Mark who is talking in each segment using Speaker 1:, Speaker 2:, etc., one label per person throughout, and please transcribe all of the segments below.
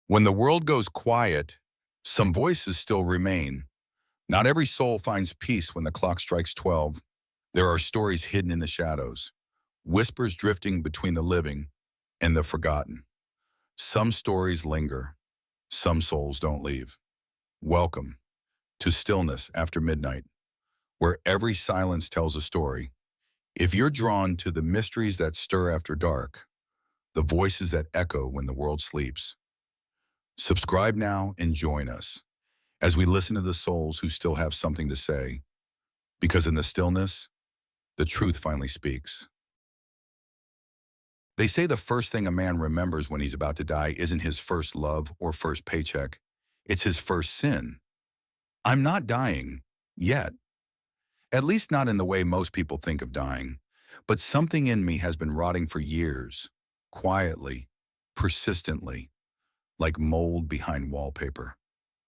Speaker 1: When the world goes quiet, some voices still remain. Not every soul finds peace when the clock strikes 12. There are stories hidden in the shadows, whispers drifting between the living and the forgotten. Some stories linger, some souls don't leave. Welcome to Stillness After Midnight, where every silence tells a story. If you're drawn to the mysteries that stir after dark, the voices that echo when the world sleeps, subscribe now and join us as we listen to the souls who still have something to say, because in the stillness, the truth finally speaks. They say the first thing a man remembers when he's about to die isn't his first love or first paycheck, it's his first sin. I'm not dying, yet. At least not in the way most people think of dying. But something in me has been rotting for years, quietly, persistently, like mold behind wallpaper.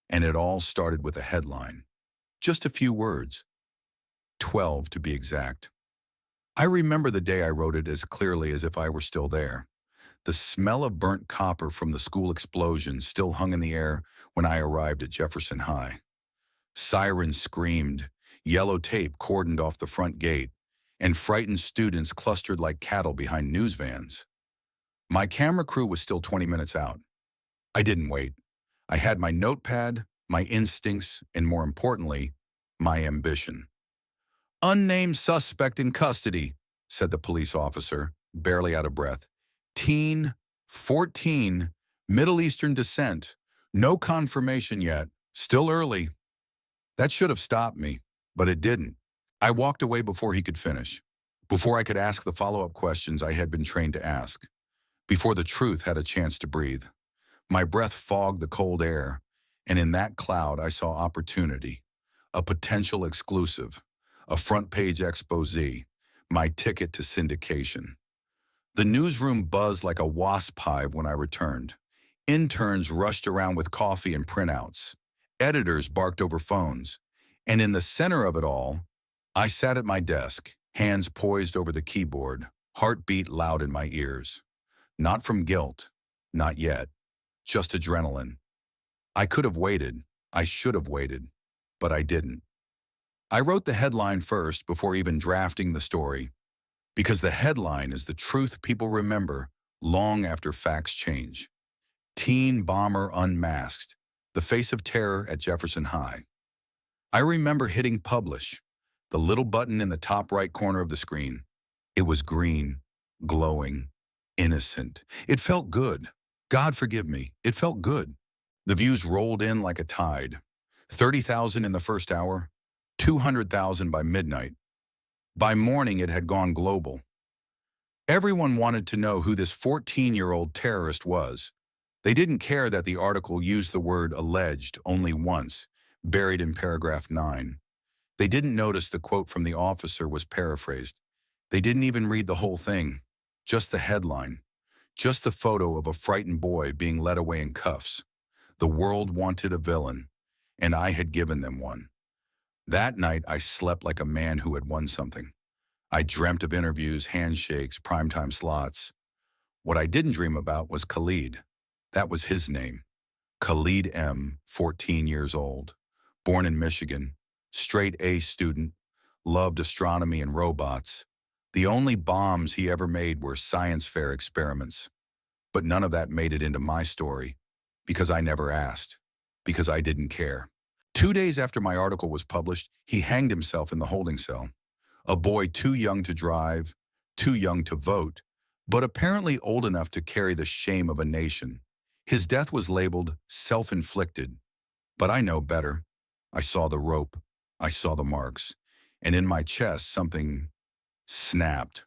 Speaker 1: And it all started with a headline. Just a few words. 12 to be exact. I remember the day I wrote it as clearly as if I were still there. The smell of burnt copper from the school explosion still hung in the air when I arrived at Jefferson High. Sirens screamed, yellow tape cordoned off the front gate, and frightened students clustered like cattle behind news vans. My camera crew was still 20 minutes out. I didn't wait. I had my notepad, my instincts, and more importantly, my ambition. "Unnamed suspect in custody," said the police officer, barely out of breath. "Teen, 14, Middle Eastern descent. No confirmation yet. Still early." That should have stopped me, but it didn't. I walked away before he could finish, before I could ask the follow-up questions I had been trained to ask, before the truth had a chance to breathe. My breath fogged the cold air, and in that cloud I saw opportunity, a potential exclusive, a front-page exposé, my ticket to syndication. The newsroom buzzed like a wasp hive when I returned. Interns rushed around with coffee and printouts. Editors barked over phones. And in the center of it all, I sat at my desk, hands poised over the keyboard, heartbeat loud in my ears. Not from guilt, not yet, just adrenaline. I could have waited, I should have waited, but I didn't. I wrote the headline first before even drafting the story, because the headline is the truth people remember long after facts change. Teen bomber unmasked, the face of terror at Jefferson High. I remember hitting publish, the little button in the top right corner of the screen. It was green, glowing, innocent. It felt good. God forgive me, it felt good. The views rolled in like a tide. 30,000 in the first hour, 200,000 by midnight. By morning, it had gone global. Everyone wanted to know who this 14-year-old terrorist was. They didn't care that the article used the word alleged only once, buried in paragraph 9. They didn't notice the quote from the officer was paraphrased. They didn't even read the whole thing, just the headline, just the photo of a frightened boy being led away in cuffs. The world wanted a villain, and I had given them one. That night, I slept like a man who had won something. I dreamt of interviews, handshakes, primetime slots. What I didn't dream about was Khalid. That was his name. Khalid M., 14 years old, born in Michigan, straight A student, loved astronomy and robots. The only bombs he ever made were science fair experiments. But none of that made it into my story, because I never asked, because I didn't care. 2 days after my article was published, he hanged himself in the holding cell. A boy too young to drive, too young to vote, but apparently old enough to carry the shame of a nation. His death was labeled self-inflicted, but I know better. I saw the rope, I saw the marks, and in my chest something snapped.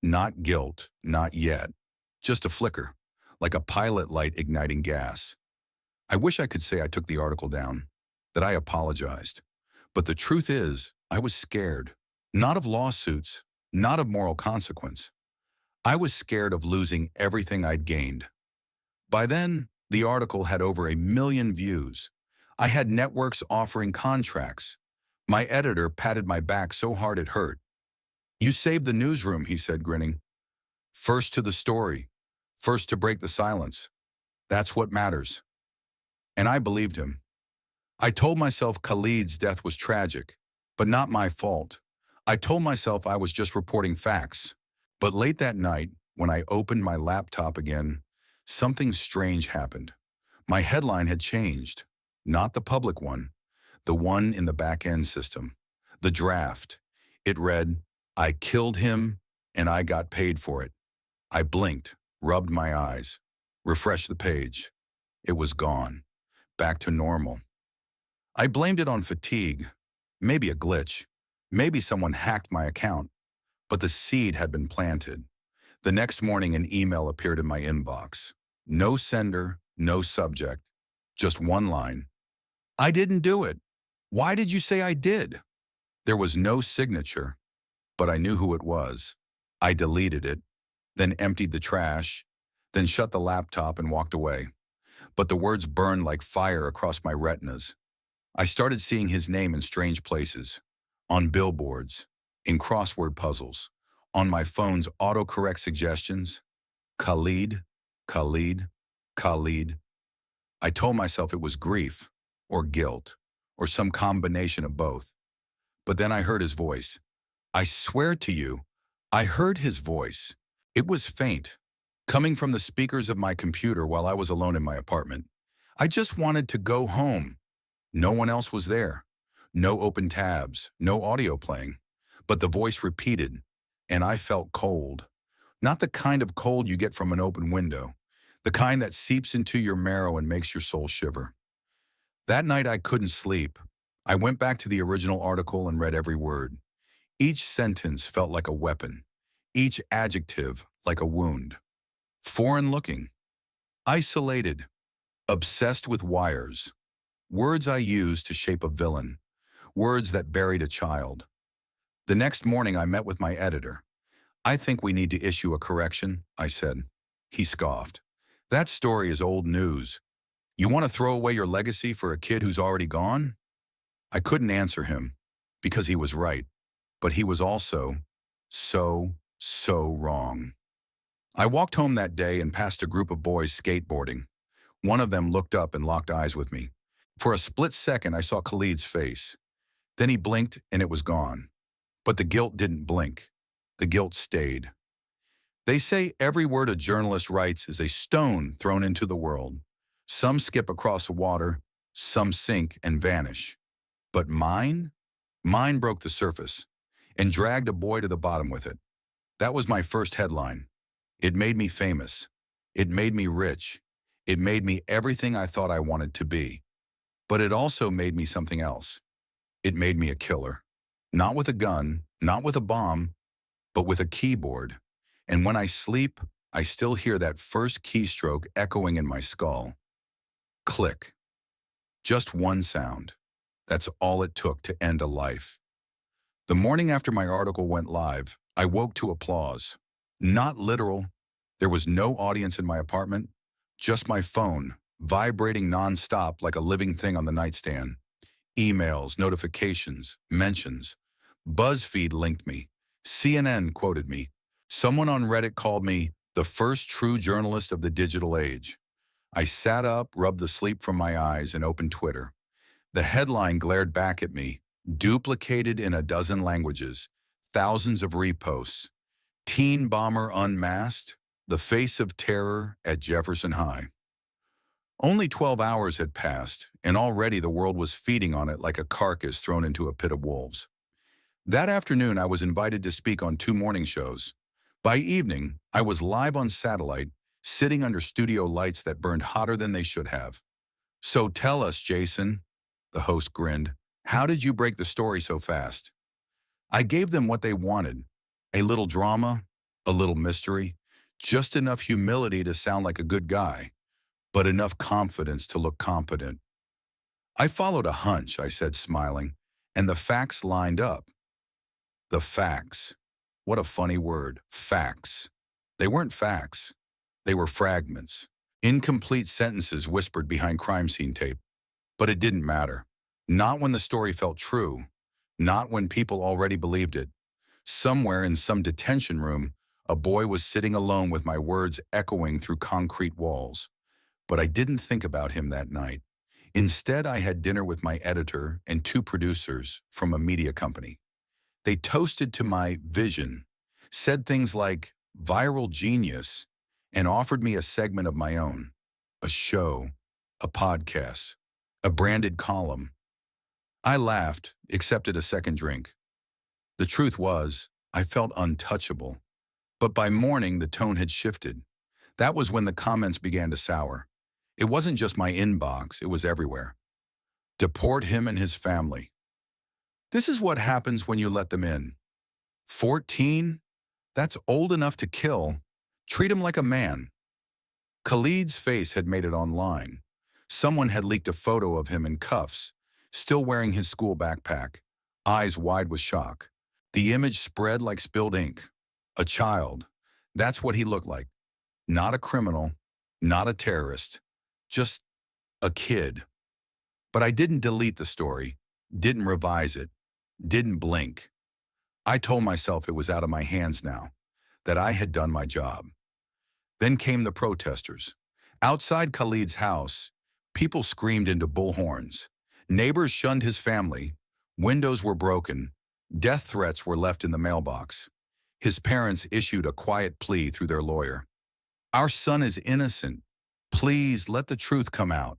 Speaker 1: Not guilt, not yet, just a flicker, like a pilot light igniting gas. I wish I could say I took the article down, that I apologized. But the truth is, I was scared. Not of lawsuits, not of moral consequence. I was scared of losing everything I'd gained. By then, the article had over 1 million views. I had networks offering contracts. My editor patted my back so hard it hurt. "You saved the newsroom," he said, grinning. "First to the story. First to break the silence." That's what matters. And I believed him. I told myself Khalid's death was tragic, but not my fault. I told myself I was just reporting facts. But late that night, when I opened my laptop again, something strange happened. My headline had changed. Not the public one, the one in the back-end system. The draft. It read, "I killed him and I got paid for it." I blinked, rubbed my eyes, refreshed the page. It was gone. Back to normal. I blamed it on fatigue, maybe a glitch, maybe someone hacked my account, but the seed had been planted. The next morning, an email appeared in my inbox. No sender, no subject, just one line. "I didn't do it. Why did you say I did?" There was no signature, but I knew who it was. I deleted it, then emptied the trash, then shut the laptop and walked away. But the words burned like fire across my retinas. I started seeing his name in strange places, on billboards, in crossword puzzles, on my phone's autocorrect suggestions. Khalid, Khalid, Khalid. I told myself it was grief, or guilt, or some combination of both. But then I heard his voice. I swear to you, I heard his voice. It was faint, coming from the speakers of my computer while I was alone in my apartment. I just wanted to go home. No one else was there. No open tabs, no audio playing. But the voice repeated, and I felt cold. Not the kind of cold you get from an open window, the kind that seeps into your marrow and makes your soul shiver. That night I couldn't sleep. I went back to the original article and read every word. Each sentence felt like a weapon, each adjective like a wound. Foreign looking, isolated, obsessed with wires. Words I used to shape a villain, words that buried a child. The next morning I met with my editor. "I think we need to issue a correction," I said. He scoffed. "That story is old news. You want to throw away your legacy for a kid who's already gone?" I couldn't answer him, because he was right, but he was also so wrong. I walked home that day and passed a group of boys skateboarding. One of them looked up and locked eyes with me. For a split second, I saw Khalid's face. Then he blinked and it was gone. But the guilt didn't blink. The guilt stayed. They say every word a journalist writes is a stone thrown into the world. Some skip across the water, some sink and vanish. But mine? Mine broke the surface and dragged a boy to the bottom with it. That was my first headline. It made me famous. It made me rich. It made me everything I thought I wanted to be. But it also made me something else. It made me a killer. Not with a gun, not with a bomb, but with a keyboard. And when I sleep, I still hear that first keystroke echoing in my skull. Click. Just one sound. That's all it took to end a life. The morning after my article went live, I woke to applause. Not literal. There was no audience in my apartment, just my phone, vibrating nonstop like a living thing on the nightstand. Emails, notifications, mentions. BuzzFeed linked me. CNN quoted me. Someone on Reddit called me the first true journalist of the digital age. I sat up, rubbed the sleep from my eyes, and opened Twitter. The headline glared back at me, duplicated in a dozen languages, thousands of reposts. Teen bomber unmasked, the face of terror at Jefferson High. Only 12 hours had passed, and already the world was feeding on it like a carcass thrown into a pit of wolves. That afternoon, I was invited to speak on 2 morning shows. By evening, I was live on satellite, sitting under studio lights that burned hotter than they should have. "So tell us, Jason," the host grinned, "how did you break the story so fast?" I gave them what they wanted, a little drama, a little mystery, just enough humility to sound like a good guy, but enough confidence to look competent. "I followed a hunch," I said, smiling, "and the facts lined up." The facts. What a funny word, facts. They weren't facts. They were fragments, incomplete sentences whispered behind crime scene tape. But it didn't matter. Not when the story felt true. Not when people already believed it. Somewhere in some detention room, a boy was sitting alone with my words echoing through concrete walls. But I didn't think about him that night. Instead, I had dinner with my editor and two producers from a media company. They toasted to my vision, said things like viral genius, and offered me a segment of my own, a show, a podcast, a branded column. I laughed, accepted a second drink. The truth was, I felt untouchable. But by morning, the tone had shifted. That was when the comments began to sour. It wasn't just my inbox, it was everywhere. Deport him and his family. This is what happens when you let them in. 14? That's old enough to kill. Treat him like a man. Khalid's face had made it online. Someone had leaked a photo of him in cuffs, still wearing his school backpack, eyes wide with shock. The image spread like spilled ink. A child. That's what he looked like. Not a criminal, not a terrorist, just a kid. But I didn't delete the story, didn't revise it, didn't blink. I told myself it was out of my hands now, that I had done my job. Then came the protesters. Outside Khalid's house, people screamed into bullhorns. Neighbors shunned his family. Windows were broken. Death threats were left in the mailbox. His parents issued a quiet plea through their lawyer. Our son is innocent. Please let the truth come out.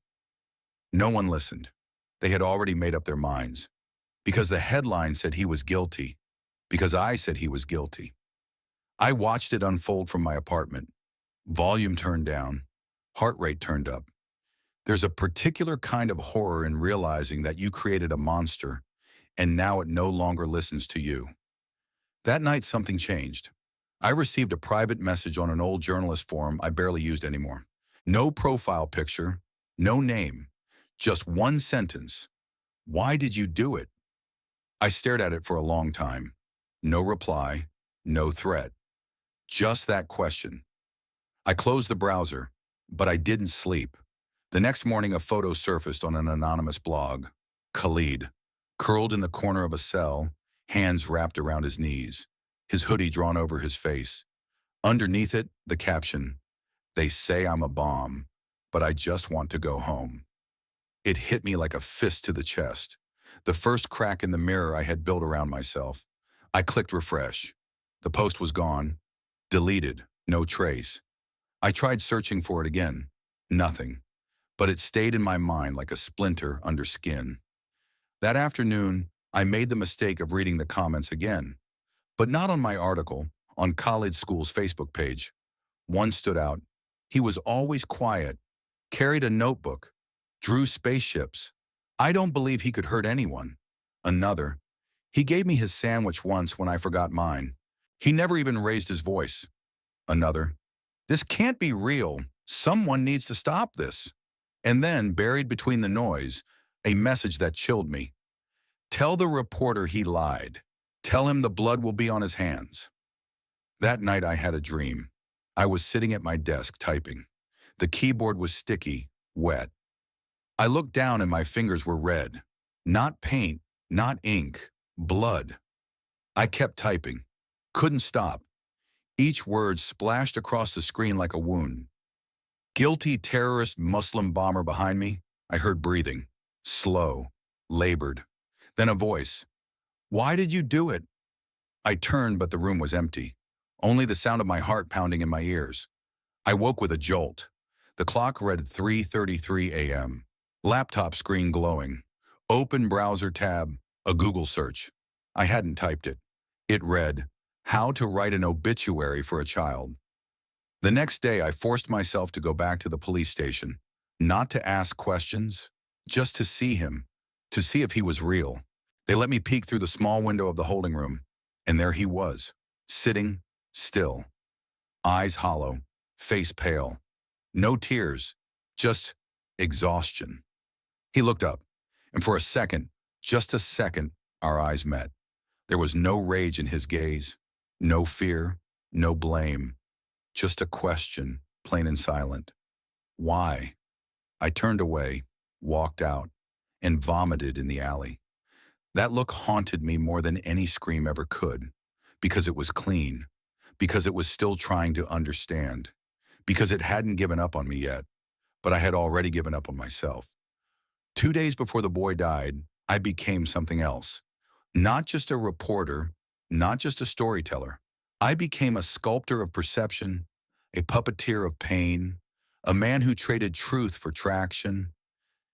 Speaker 1: No one listened. They had already made up their minds. Because the headline said he was guilty. Because I said he was guilty. I watched it unfold from my apartment. Volume turned down. Heart rate turned up. There's a particular kind of horror in realizing that you created a monster, and now it no longer listens to you. That night, something changed. I received a private message on an old journalist forum I barely used anymore. No profile picture, no name, just one sentence. Why did you do it? I stared at it for a long time. No reply, no threat. Just that question. I closed the browser, but I didn't sleep. The next morning, a photo surfaced on an anonymous blog. Khalid, curled in the corner of a cell, hands wrapped around his knees, his hoodie drawn over his face. Underneath it, the caption, "They say I'm a bomb, but I just want to go home." It hit me like a fist to the chest, the first crack in the mirror I had built around myself. I clicked refresh. The post was gone, deleted, no trace. I tried searching for it again. Nothing. But it stayed in my mind like a splinter under skin. That afternoon, I made the mistake of reading the comments again. But not on my article, on Khalid School's Facebook page. One stood out. He was always quiet, carried a notebook, drew spaceships. I don't believe he could hurt anyone. Another. He gave me his sandwich once when I forgot mine. He never even raised his voice. Another. This can't be real. Someone needs to stop this. And then, buried between the noise, a message that chilled me. Tell the reporter he lied. Tell him the blood will be on his hands. That night I had a dream. I was sitting at my desk typing. The keyboard was sticky, wet. I looked down and my fingers were red. Not paint, not ink, blood. I kept typing. Couldn't stop. Each word splashed across the screen like a wound. Guilty terrorist Muslim bomber behind me. I heard breathing. Slow, labored. Then a voice. Why did you do it? I turned, but the room was empty. Only the sound of my heart pounding in my ears. I woke with a jolt. The clock read 3:33 a.m. Laptop screen glowing. Open browser tab, a Google search. I hadn't typed it. It read, "How to write an obituary for a child." The next day, I forced myself to go back to the police station, not to ask questions, just to see him, to see if he was real. They let me peek through the small window of the holding room, and there he was, sitting, still, eyes hollow, face pale. No tears, just exhaustion. He looked up, and for a second, just a second, our eyes met. There was no rage in his gaze, no fear, no blame, just a question, plain and silent. Why? I turned away, walked out, and vomited in the alley. That look haunted me more than any scream ever could, because it was clean, because it was still trying to understand, because it hadn't given up on me yet. but I had already given up on myself. 2 days before the boy died, I became something else. Not just a reporter, not just a storyteller. I became a sculptor of perception, a puppeteer of pain, a man who traded truth for traction,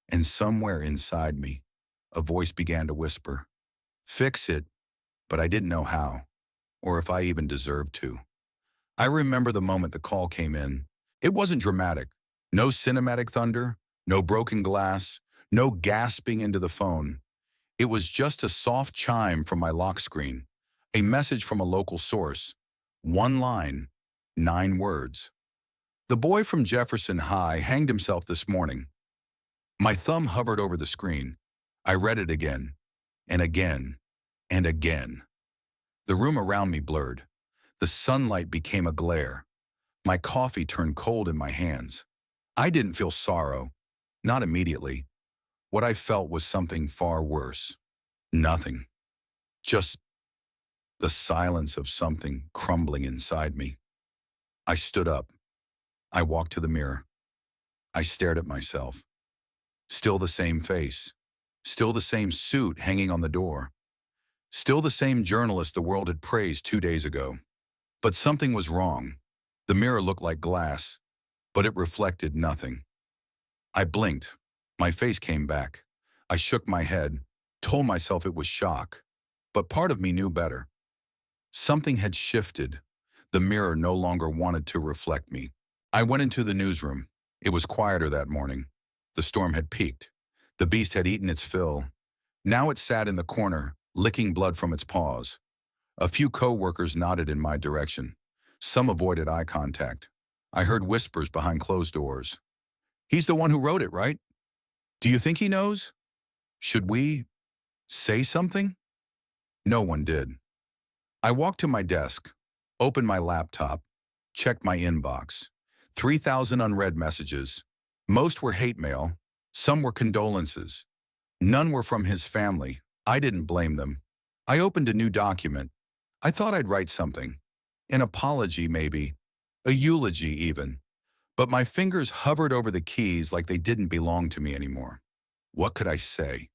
Speaker 1: and somewhere inside me, a voice began to whisper, "Fix it," but I didn't know how, or if I even deserved to. I remember the moment the call came in. It wasn't dramatic. No cinematic thunder, no broken glass, no gasping into the phone. It was just a soft chime from my lock screen, a message from a local source. One line, 9 words. The boy from Jefferson High hanged himself this morning. My thumb hovered over the screen. I read it again, and again, and again. The room around me blurred. The sunlight became a glare. My coffee turned cold in my hands. I didn't feel sorrow, not immediately. What I felt was something far worse. Nothing. Just the silence of something crumbling inside me. I stood up. I walked to the mirror. I stared at myself. Still the same face. Still the same suit hanging on the door. Still the same journalist the world had praised 2 days ago. But something was wrong. The mirror looked like glass, but it reflected nothing. I blinked. My face came back. I shook my head, told myself it was shock. But part of me knew better. Something had shifted. The mirror no longer wanted to reflect me. I went into the newsroom. It was quieter that morning. The storm had peaked. The beast had eaten its fill. Now it sat in the corner, licking blood from its paws. A few co-workers nodded in my direction. Some avoided eye contact. I heard whispers behind closed doors. "He's the one who wrote it, right? Do you think he knows? Should we say something?" No one did. I walked to my desk, opened my laptop, checked my inbox. 3,000 unread messages. Most were hate mail. Some were condolences. None were from his family. I didn't blame them. I opened a new document. I thought I'd write something. An apology, maybe. A eulogy, even. But my fingers hovered over the keys like they didn't belong to me anymore. What could I say?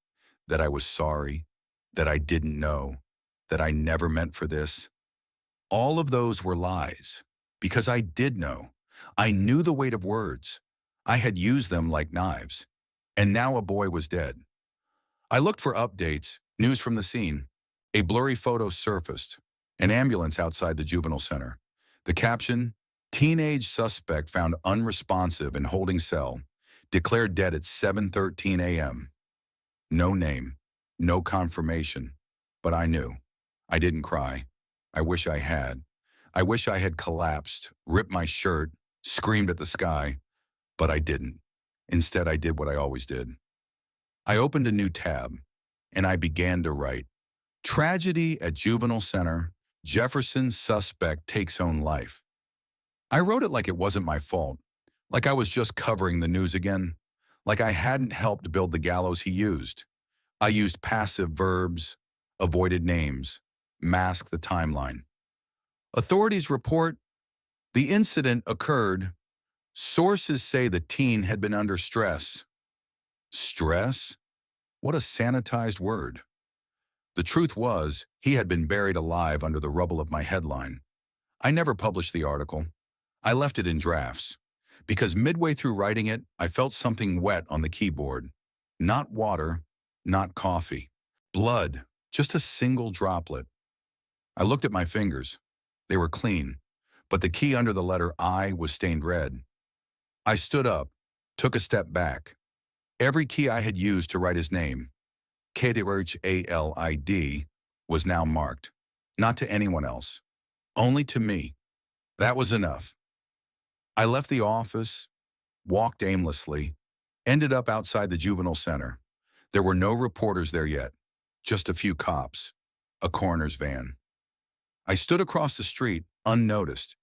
Speaker 1: That I was sorry? That I didn't know? That I never meant for this? All of those were lies. Because I did know. I knew the weight of words. I had used them like knives. And now a boy was dead. I looked for updates, news from the scene. A blurry photo surfaced. An ambulance outside the juvenile center. The caption, "Teenage suspect found unresponsive in holding cell. Declared dead at 7:13 a.m. No name, no confirmation. But I knew. I didn't cry. I wish I had. I wish I had collapsed, ripped my shirt, screamed at the sky. But I didn't. Instead, I did what I always did. I opened a new tab, and I began to write. Tragedy at Juvenile Center. Jefferson suspect takes own life. I wrote it like it wasn't my fault, like I was just covering the news again, like I hadn't helped build the gallows he used. I used passive verbs, avoided names, masked the timeline. Authorities report the incident occurred. Sources say the teen had been under stress. Stress? What a sanitized word. The truth was, he had been buried alive under the rubble of my headline. I never published the article. I left it in drafts. Because midway through writing it, I felt something wet on the keyboard. Not water, not coffee. Blood, just a single droplet. I looked at my fingers. They were clean, but the key under the letter I was stained red. I stood up, took a step back. Every key I had used to write his name, K-H-A-L-I-D, was now marked. Not to anyone else. Only to me. That was enough. I left the office, walked aimlessly, ended up outside the juvenile center. There were no reporters there yet, just a few cops, a coroner's van. I stood across the street, unnoticed,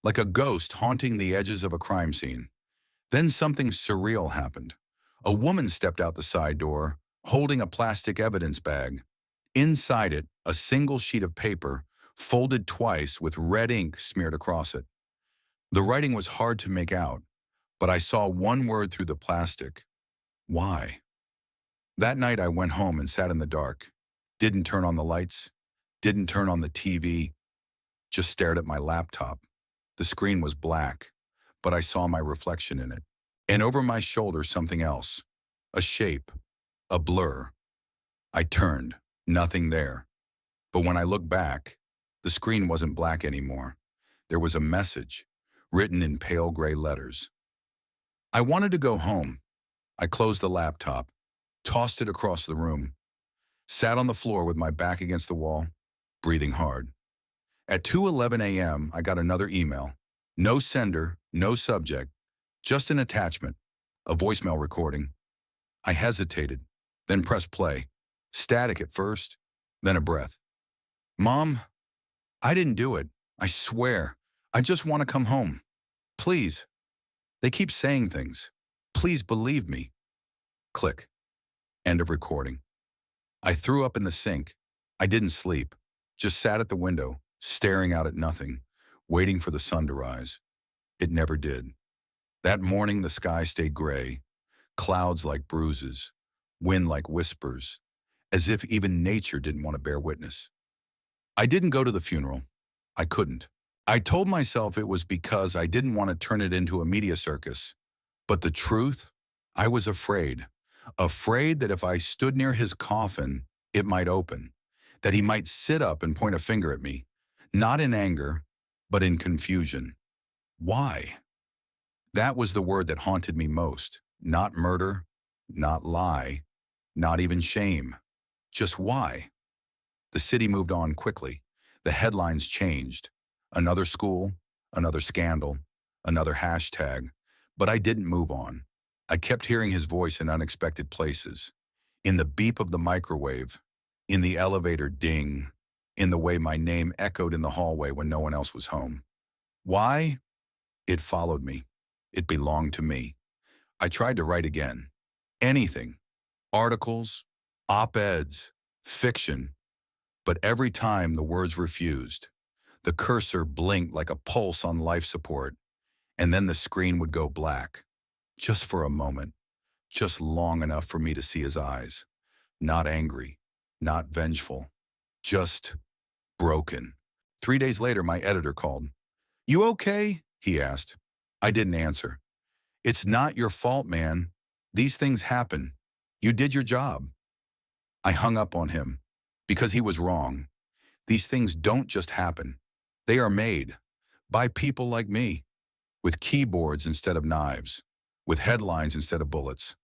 Speaker 1: like a ghost haunting the edges of a crime scene. Then something surreal happened. A woman stepped out the side door, holding a plastic evidence bag. Inside it, a single sheet of paper, folded twice with red ink smeared across it. The writing was hard to make out, But I saw one word through the plastic. Why? That night I went home and sat in the dark. Didn't turn on the lights. Didn't turn on the TV. Just stared at my laptop. The screen was black, but I saw my reflection in it. And over my shoulder something else. A shape. A blur. I turned. Nothing there. But when I looked back, the screen wasn't black anymore. There was a message, written in pale gray letters. I wanted to go home. I closed the laptop, tossed it across the room, sat on the floor with my back against the wall, breathing hard. At 2:11 a.m., I got another email. No sender, no subject, just an attachment, a voicemail recording. I hesitated, then pressed play. Static at first, then a breath. Mom, I didn't do it. I swear. I just want to come home. Please. They keep saying things. Please believe me. Click. End of recording. I threw up in the sink. I didn't sleep. Just sat at the window, staring out at nothing, waiting for the sun to rise. It never did. That morning the sky stayed gray, clouds like bruises, wind like whispers, as if even nature didn't want to bear witness. I didn't go to the funeral. I couldn't. I told myself it was because I didn't want to turn it into a media circus. But the truth, I was afraid. Afraid that if I stood near his coffin, it might open. That he might sit up and point a finger at me. Not in anger, but in confusion. Why? That was the word that haunted me most. Not murder, not lie, not even shame. Just why? The city moved on quickly. The headlines changed. Another school, another scandal, another hashtag. But I didn't move on. I kept hearing his voice in unexpected places. In the beep of the microwave, in the elevator ding, in the way my name echoed in the hallway when no one else was home. Why? It followed me. It belonged to me. I tried to write again. Anything. Articles, op-eds, fiction. But every time the words refused. The cursor blinked like a pulse on life support, and then the screen would go black. Just for a moment. Just long enough for me to see his eyes. Not angry. Not vengeful. Just broken. 3 days later, my editor called. "You okay?" he asked. I didn't answer. "It's not your fault, man. These things happen. You did your job." I hung up on him because he was wrong. These things don't just happen. They are made by people like me, with keyboards instead of knives, with headlines instead of bullets.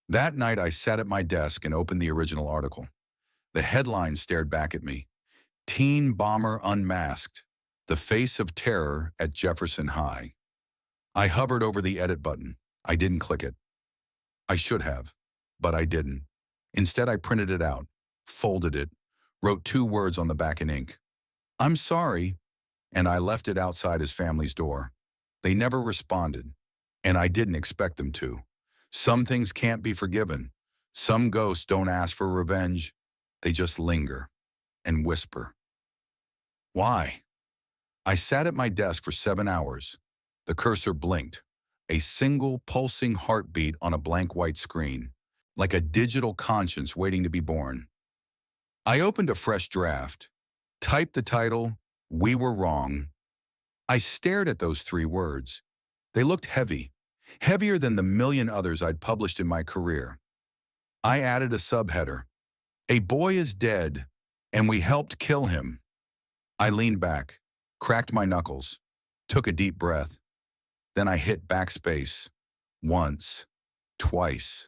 Speaker 1: That night, I sat at my desk and opened the original article. The headline stared back at me. Teen Bomber Unmasked, the Face of Terror at Jefferson High. I hovered over the edit button. I didn't click it. I should have, but I didn't. Instead, I printed it out, folded it, wrote 2 words on the back in ink. "I'm sorry," and I left it outside his family's door. They never responded, and I didn't expect them to. Some things can't be forgiven. Some ghosts don't ask for revenge. They just linger and whisper. Why? I sat at my desk for 7 hours. The cursor blinked, a single pulsing heartbeat on a blank white screen, like a digital conscience waiting to be born. I opened a fresh draft, typed the title, "We Were Wrong." I stared at those 3 words. They looked heavy, heavier than the million others I'd published in my career. I added a subheader, "A boy is dead, and we helped kill him." I leaned back, cracked my knuckles, took a deep breath. Then I hit backspace, once, twice,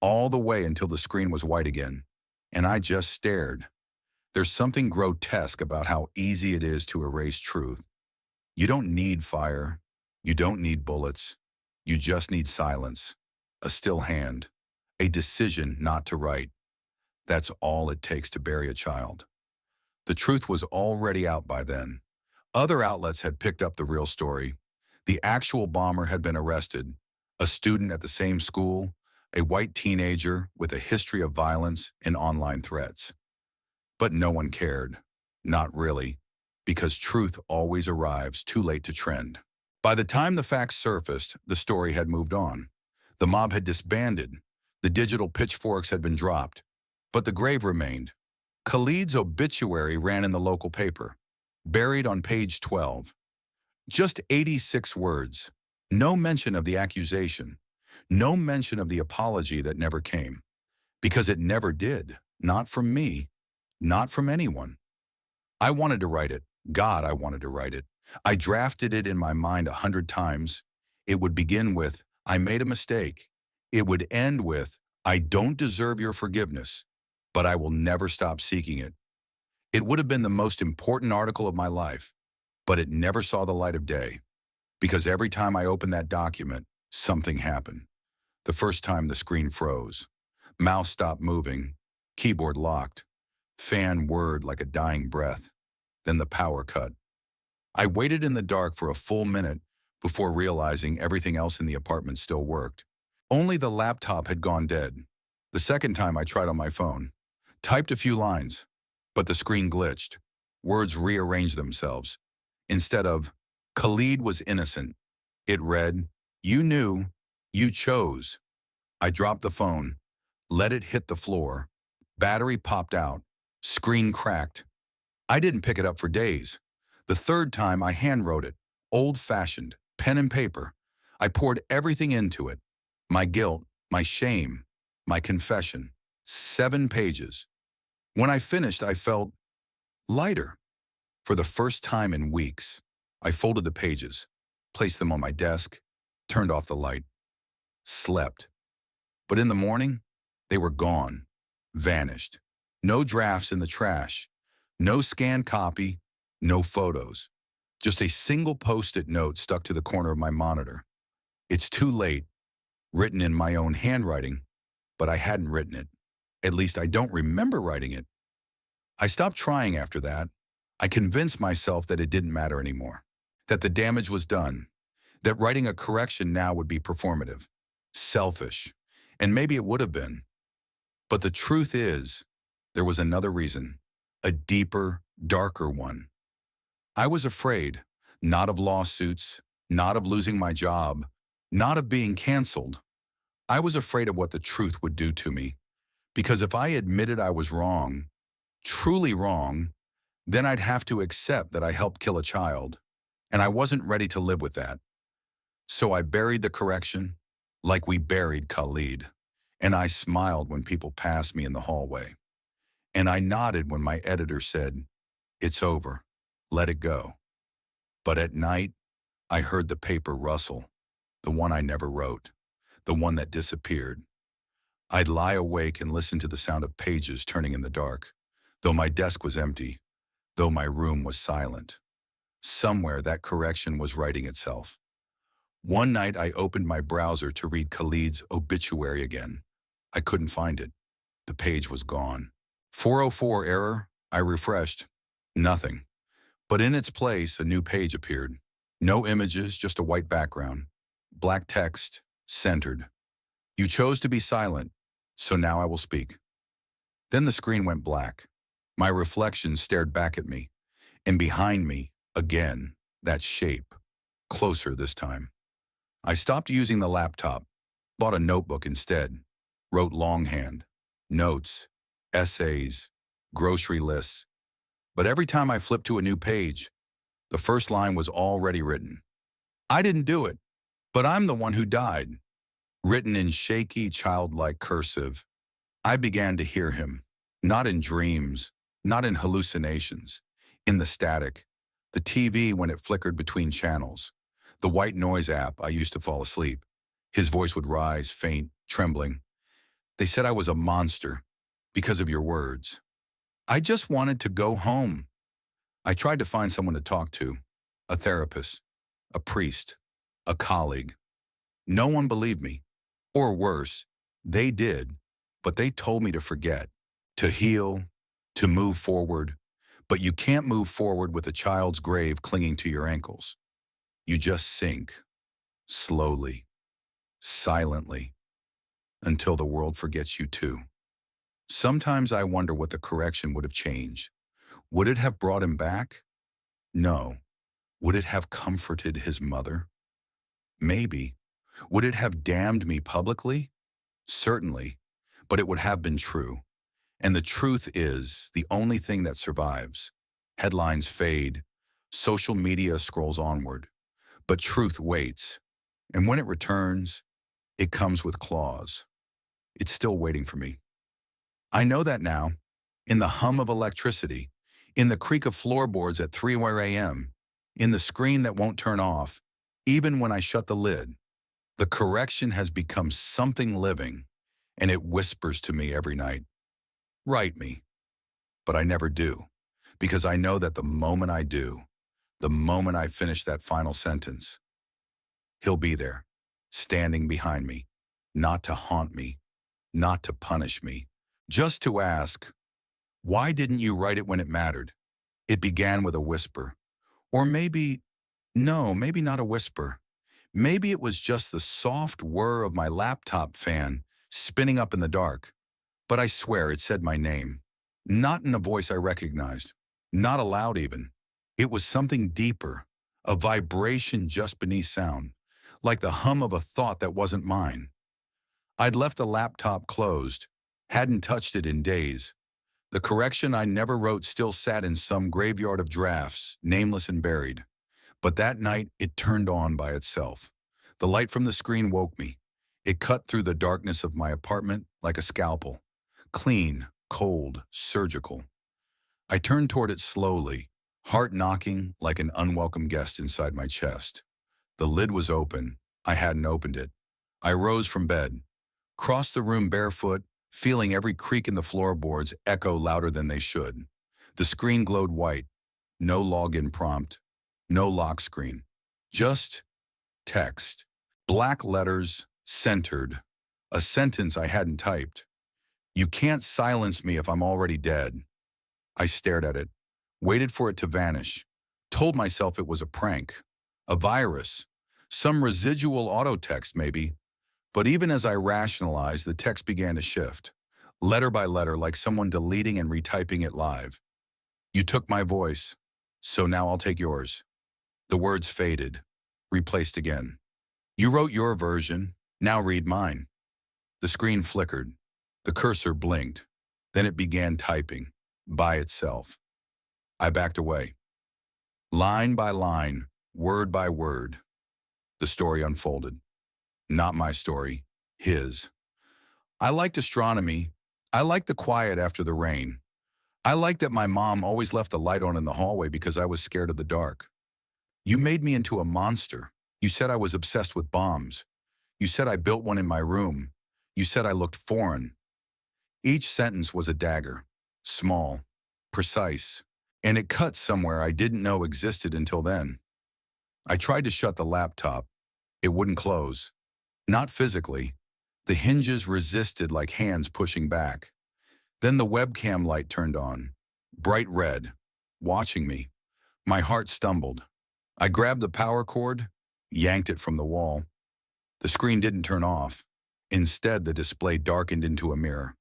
Speaker 1: all the way until the screen was white again, and I just stared. There's something grotesque about how easy it is to erase truth. You don't need fire. You don't need bullets. You just need silence, a still hand, a decision not to write. That's all it takes to bury a child. The truth was already out by then. Other outlets had picked up the real story. The actual bomber had been arrested, a student at the same school, a white teenager with a history of violence and online threats. But no one cared. Not really, because truth always arrives too late to trend. By the time the facts surfaced, the story had moved on. The mob had disbanded. The digital pitchforks had been dropped. But the grave remained. Khalid's obituary ran in the local paper, buried on page 12. Just 86 words. No mention of the accusation. No mention of the apology that never came. Because it never did. Not from me. Not from anyone. I wanted to write it. God, I wanted to write it. I drafted it in my mind 100 times. It would begin with, I made a mistake. It would end with, I don't deserve your forgiveness, but I will never stop seeking it. It would have been the most important article of my life, but it never saw the light of day. Because every time I opened that document, something happened. The first time the screen froze. Mouse stopped moving. Keyboard locked. Fan whirred like a dying breath. Then the power cut. I waited in the dark for a full minute before realizing everything else in the apartment still worked. Only the laptop had gone dead. The second time I tried on my phone. Typed a few lines, but the screen glitched. Words rearranged themselves. Instead of, Khalid was innocent, it read, you knew, you chose. I dropped the phone, let it hit the floor. Battery popped out. Screen cracked. I didn't pick it up for days. The third time I handwrote it, old-fashioned, pen and paper. I poured everything into it. My guilt, my shame, my confession. 7 pages. When I finished, I felt lighter. For the first time in weeks, I folded the pages, placed them on my desk, turned off the light, slept. But in the morning, they were gone, vanished. No drafts in the trash, no scanned copy, no photos. Just a single post-it note stuck to the corner of my monitor. It's too late, written in my own handwriting, but I hadn't written it. At least I don't remember writing it. I stopped trying after that. I convinced myself that it didn't matter anymore, that the damage was done, that writing a correction now would be performative, selfish, and maybe it would have been. But the truth is, there was another reason, a deeper, darker one. I was afraid, not of lawsuits, not of losing my job, not of being canceled. I was afraid of what the truth would do to me. Because if I admitted I was wrong, truly wrong, then I'd have to accept that I helped kill a child, and I wasn't ready to live with that. So I buried the correction, like we buried Khalid, and I smiled when people passed me in the hallway. And I nodded when my editor said, it's over, let it go. But at night, I heard the paper rustle, the one I never wrote, the one that disappeared. I'd lie awake and listen to the sound of pages turning in the dark, though my desk was empty, though my room was silent. Somewhere that correction was writing itself. One night I opened my browser to read Khalid's obituary again. I couldn't find it. The page was gone. 404 error, I refreshed. Nothing. But in its place, a new page appeared. No images, just a white background. Black text, centered. You chose to be silent, so now I will speak. Then the screen went black. My reflection stared back at me, and behind me, again, that shape, closer this time. I stopped using the laptop, bought a notebook instead, wrote longhand, notes, essays, grocery lists. But every time I flipped to a new page, the first line was already written. I didn't do it, but I'm the one who died. Written in shaky, childlike cursive, I began to hear him, not in dreams, not in hallucinations, in the static, the TV when it flickered between channels, the white noise app I used to fall asleep. His voice would rise, faint, trembling. They said I was a monster because of your words. I just wanted to go home. I tried to find someone to talk to, a therapist, a priest, a colleague. No one believed me. Or worse, they did, but they told me to forget, to heal, to move forward. But you can't move forward with a child's grave clinging to your ankles. You just sink, slowly, silently, until the world forgets you too. Sometimes I wonder what the correction would have changed. Would it have brought him back? No. Would it have comforted his mother? Maybe. Would it have damned me publicly? Certainly. But it would have been true. And the truth is the only thing that survives. Headlines fade. Social media scrolls onward. But truth waits. And when it returns, it comes with claws. It's still waiting for me. I know that now. In the hum of electricity, in the creak of floorboards at 3 a.m., in the screen that won't turn off, even when I shut the lid. The correction has become something living, and it whispers to me every night, "Write me." But I never do, because I know that the moment I do, the moment I finish that final sentence, he'll be there, standing behind me, not to haunt me, not to punish me, just to ask, "Why didn't you write it when it mattered?" It began with a whisper. Or maybe, no, maybe not a whisper. Maybe it was just the soft whir of my laptop fan spinning up in the dark. But I swear it said my name. Not in a voice I recognized. Not aloud even. It was something deeper. A vibration just beneath sound. Like the hum of a thought that wasn't mine. I'd left the laptop closed. Hadn't touched it in days. The correction I never wrote still sat in some graveyard of drafts, nameless and buried. But that night, it turned on by itself. The light from the screen woke me. It cut through the darkness of my apartment like a scalpel. Clean, cold, surgical. I turned toward it slowly, heart knocking like an unwelcome guest inside my chest. The lid was open. I hadn't opened it. I rose from bed, crossed the room barefoot, feeling every creak in the floorboards echo louder than they should. The screen glowed white. No login prompt. No lock screen. Just text. Black letters, centered. A sentence I hadn't typed. "You can't silence me if I'm already dead." I stared at it, waited for it to vanish, told myself it was a prank, a virus, some residual auto text maybe. But even as I rationalized, the text began to shift, letter by letter, like someone deleting and retyping it live. "You took my voice, so now I'll take yours." The words faded, replaced again. "You wrote your version, now read mine." The screen flickered. The cursor blinked. Then it began typing, by itself. I backed away. Line by line, word by word, the story unfolded. Not my story, his. I liked astronomy. I liked the quiet after the rain. I liked that my mom always left the light on in the hallway because I was scared of the dark. "You made me into a monster. You said I was obsessed with bombs. You said I built one in my room. You said I looked foreign." Each sentence was a dagger, small, precise, and it cut somewhere I didn't know existed until then. I tried to shut the laptop. It wouldn't close. Not physically. The hinges resisted like hands pushing back. Then the webcam light turned on, bright red, watching me. My heart stumbled. I grabbed the power cord, yanked it from the wall. The screen didn't turn off. Instead, the display darkened into a mirror.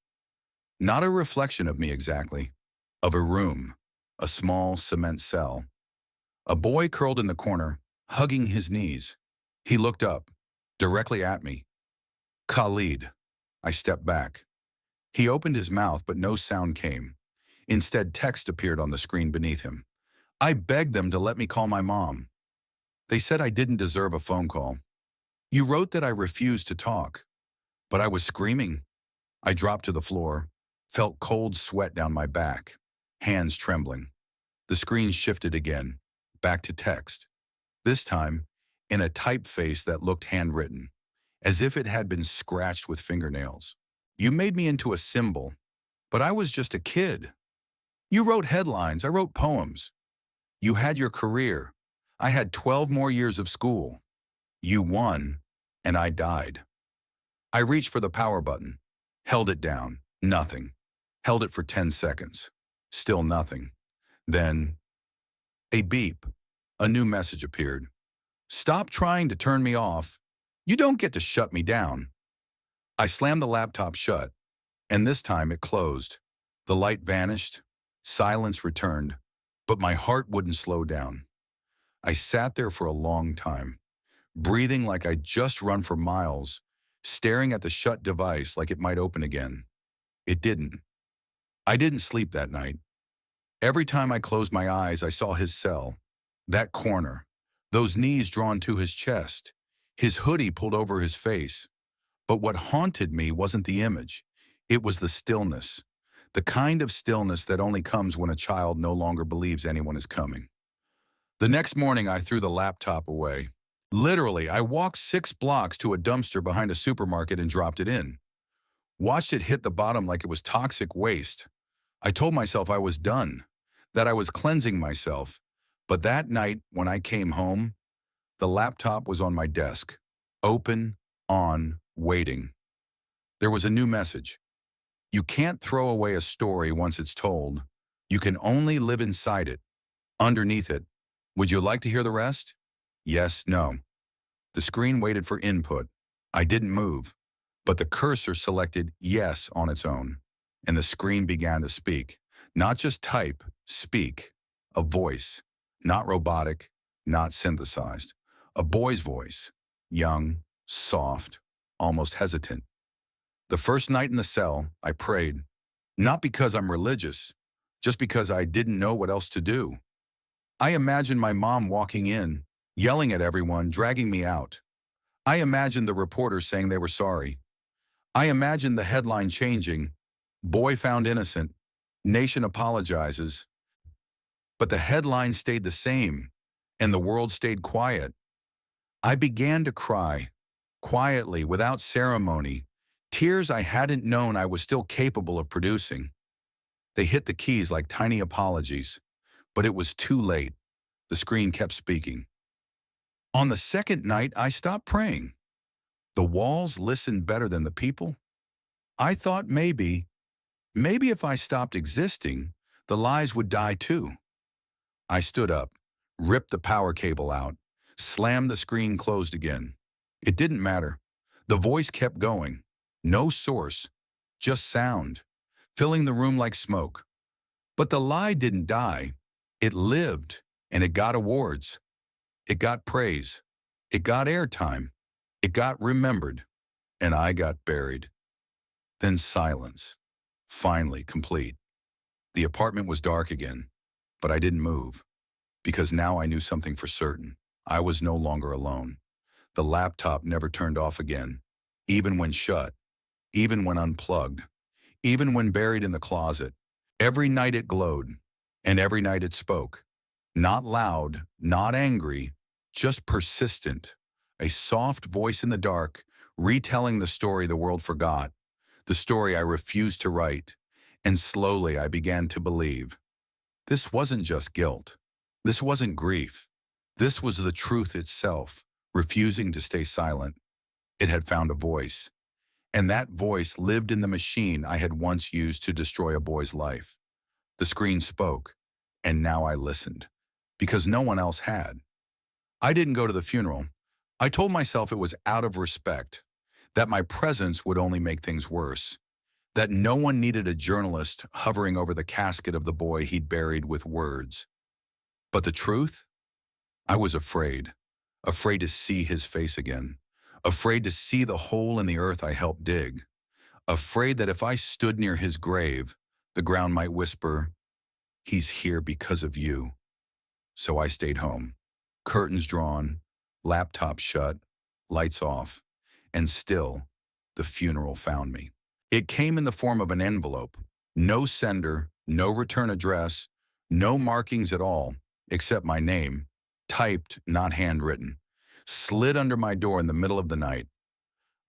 Speaker 1: Not a reflection of me exactly, of a room, a small cement cell. A boy curled in the corner, hugging his knees. He looked up, directly at me. "Khalid." I stepped back. He opened his mouth, but no sound came. Instead, text appeared on the screen beneath him. I begged them to let me call my mom. They said I didn't deserve a phone call. "You wrote that I refused to talk." But I was screaming. I dropped to the floor, felt cold sweat down my back, hands trembling. The screen shifted again, back to text. This time, in a typeface that looked handwritten, as if it had been scratched with fingernails. "You made me into a symbol, but I was just a kid. You wrote headlines, I wrote poems. You had your career. I had 12 more years of school. You won, and I died." I reached for the power button, held it down, nothing. Held it for 10 seconds, still nothing. Then, a beep. A new message appeared. "Stop trying to turn me off. You don't get to shut me down." I slammed the laptop shut, and this time it closed. The light vanished, silence returned, but my heart wouldn't slow down. I sat there for a long time, breathing like I'd just run for miles, staring at the shut device like it might open again. It didn't. I didn't sleep that night. Every time I closed my eyes, I saw his cell, that corner, those knees drawn to his chest, his hoodie pulled over his face. But what haunted me wasn't the image. It was the stillness, the kind of stillness that only comes when a child no longer believes anyone is coming. The next morning, I threw the laptop away. Literally, I walked 6 blocks to a dumpster behind a supermarket and dropped it in. Watched it hit the bottom like it was toxic waste. I told myself I was done, that I was cleansing myself. But that night, when I came home, the laptop was on my desk, open, on, waiting. There was a new message. You can't throw away a story once it's told. You can only live inside it, underneath it. Would you like to hear the rest? Yes, no. The screen waited for input. I didn't move, but the cursor selected yes on its own, and the screen began to speak. Not just type, speak. A voice, not robotic, not synthesized. A boy's voice, young, soft, almost hesitant. The first night in the cell, I prayed, not because I'm religious, just because I didn't know what else to do. I imagined my mom walking in, yelling at everyone, dragging me out. I imagined the reporters saying they were sorry. I imagined the headline changing, "Boy found innocent, nation apologizes." But the headline stayed the same, and the world stayed quiet. I began to cry, quietly, without ceremony, tears I hadn't known I was still capable of producing. They hit the keys like tiny apologies, but it was too late. The screen kept speaking. On the second night, I stopped praying. The walls listened better than the people. I thought maybe if I stopped existing, the lies would die too. I stood up, ripped the power cable out, slammed the screen closed again. It didn't matter. The voice kept going. No source, just sound, filling the room like smoke. But the lie didn't die. It lived, and it got awards. It got praise. It got airtime. It got remembered. And I got buried. Then silence. Finally complete. The apartment was dark again, but I didn't move, because now I knew something for certain. I was no longer alone. The laptop never turned off again, even when shut, even when unplugged, even when buried in the closet. Every night it glowed, and every night it spoke. Not loud, not angry, just persistent. A soft voice in the dark, retelling the story the world forgot, the story I refused to write. And slowly I began to believe. This wasn't just guilt. This wasn't grief. This was the truth itself, refusing to stay silent. It had found a voice. And that voice lived in the machine I had once used to destroy a boy's life. The screen spoke, and now I listened, because no one else had. I didn't go to the funeral. I told myself it was out of respect, that my presence would only make things worse, that no one needed a journalist hovering over the casket of the boy he'd buried with words. But the truth? I was afraid to see his face again, afraid to see the hole in the earth I helped dig, afraid that if I stood near his grave, the ground might whisper, "He's here because of you." So I stayed home, curtains drawn, laptop shut, lights off, and still, the funeral found me. It came in the form of an envelope, no sender, no return address, no markings at all, except my name, typed, not handwritten, slid under my door in the middle of the night.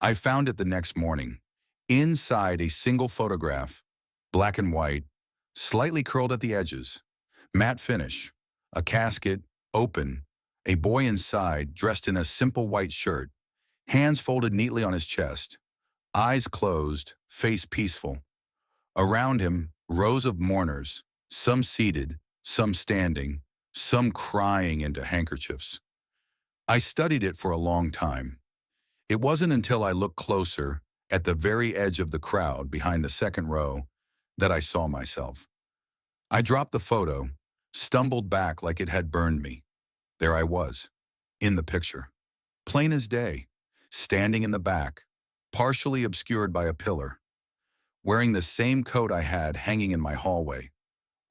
Speaker 1: I found it the next morning. Inside, a single photograph, black and white, slightly curled at the edges, matte finish, a casket, open, a boy inside dressed in a simple white shirt, hands folded neatly on his chest, eyes closed, face peaceful. Around him, rows of mourners, some seated, some standing, some crying into handkerchiefs. I studied it for a long time. It wasn't until I looked closer, at the very edge of the crowd behind the second row, that I saw myself. I dropped the photo, stumbled back like it had burned me. There I was, in the picture. Plain as day, standing in the back, partially obscured by a pillar, wearing the same coat I had hanging in my hallway,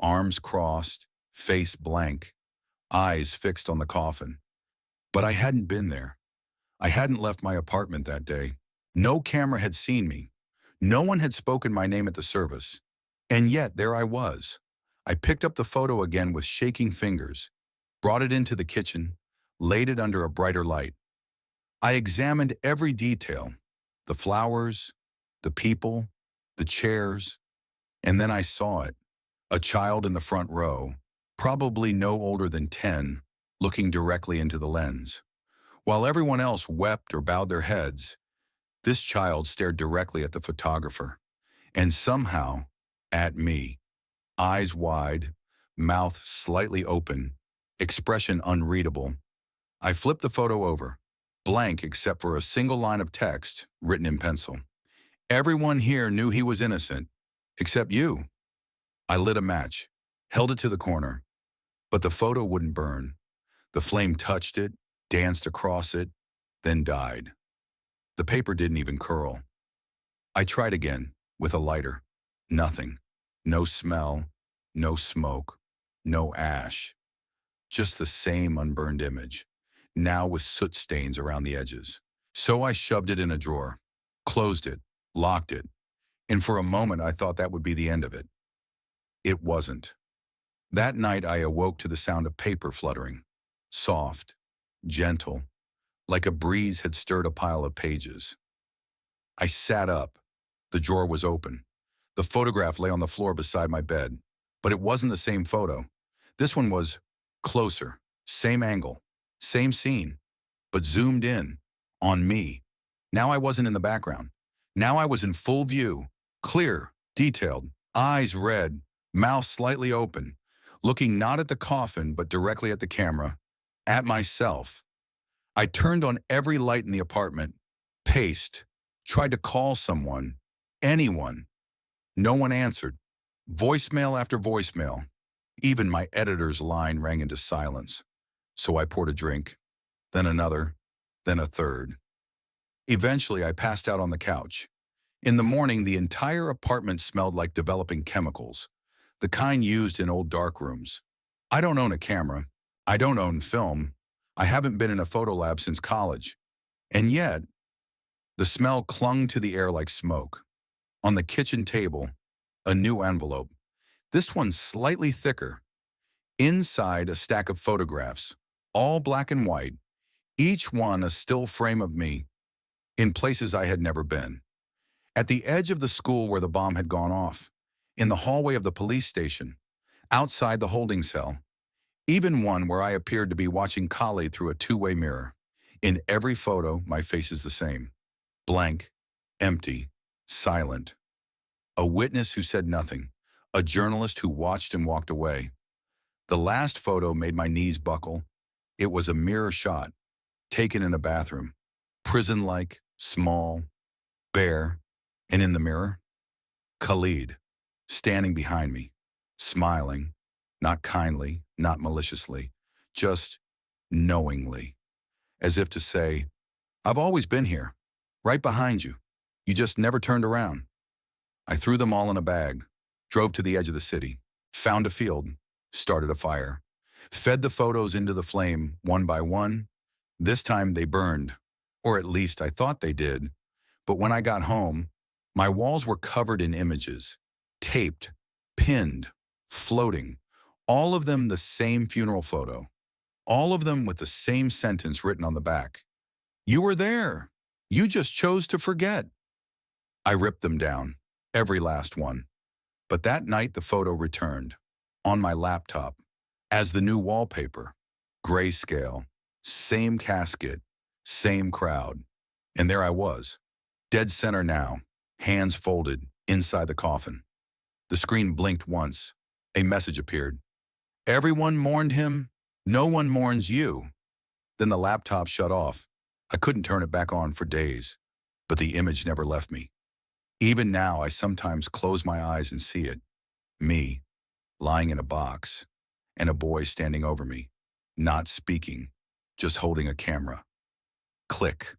Speaker 1: arms crossed, face blank, eyes fixed on the coffin. But I hadn't been there. I hadn't left my apartment that day. No camera had seen me. No one had spoken my name at the service. And yet there I was. I picked up the photo again with shaking fingers, brought it into the kitchen, laid it under a brighter light. I examined every detail, the flowers, the people, the chairs, and then I saw it. A child in the front row, probably no older than 10, looking directly into the lens. While everyone else wept or bowed their heads, this child stared directly at the photographer, and somehow at me, eyes wide, mouth slightly open, expression unreadable. I flipped the photo over, blank except for a single line of text written in pencil. Everyone here knew he was innocent, except you. I lit a match, held it to the corner, but the photo wouldn't burn. The flame touched it, danced across it, then died. The paper didn't even curl. I tried again, with a lighter. Nothing. No smell, no smoke, no ash. Just the same unburned image, now with soot stains around the edges. So I shoved it in a drawer, closed it, locked it, and for a moment I thought that would be the end of it. It wasn't. That night I awoke to the sound of paper fluttering, soft, gentle, like a breeze had stirred a pile of pages. I sat up. The drawer was open. The photograph lay on the floor beside my bed, but it wasn't the same photo. This one was closer, same angle, same scene, but zoomed in, on me. Now I wasn't in the background. Now I was in full view, clear, detailed, eyes red, mouth slightly open, looking not at the coffin but directly at the camera, at myself. I turned on every light in the apartment, paced, tried to call someone, anyone. No one answered. Voicemail after voicemail. Even my editor's line rang into silence. So I poured a drink, then another, then a third. Eventually, I passed out on the couch. In the morning, the entire apartment smelled like developing chemicals, the kind used in old darkrooms. I don't own a camera. I don't own film. I haven't been in a photo lab since college. And yet, the smell clung to the air like smoke. On the kitchen table, a new envelope. This one slightly thicker. Inside, a stack of photographs, all black and white, each one a still frame of me, in places I had never been. At the edge of the school where the bomb had gone off, in the hallway of the police station, outside the holding cell, even one where I appeared to be watching Kali through a two-way mirror. In every photo, my face is the same. Blank, empty, silent. A witness who said nothing. A journalist who watched and walked away. The last photo made my knees buckle. It was a mirror shot, taken in a bathroom. Prison-like, small, bare, and in the mirror, Khalid, standing behind me, smiling, not kindly, not maliciously, just knowingly, as if to say, I've always been here, right behind you. You just never turned around. I threw them all in a bag, drove to the edge of the city, found a field, started a fire, fed the photos into the flame one by one. This time they burned, or at least I thought they did. But when I got home, my walls were covered in images, taped, pinned, floating, all of them the same funeral photo, all of them with the same sentence written on the back. You were there. You just chose to forget. I ripped them down, every last one. But that night the photo returned, on my laptop, as the new wallpaper, grayscale, same casket, same crowd. And there I was, dead center now, hands folded, inside the coffin. The screen blinked once. A message appeared. Everyone mourned him. No one mourns you. Then the laptop shut off. I couldn't turn it back on for days, but the image never left me. Even now, I sometimes close my eyes and see it. Me, lying in a box, and a boy standing over me, not speaking, just holding a camera. Click.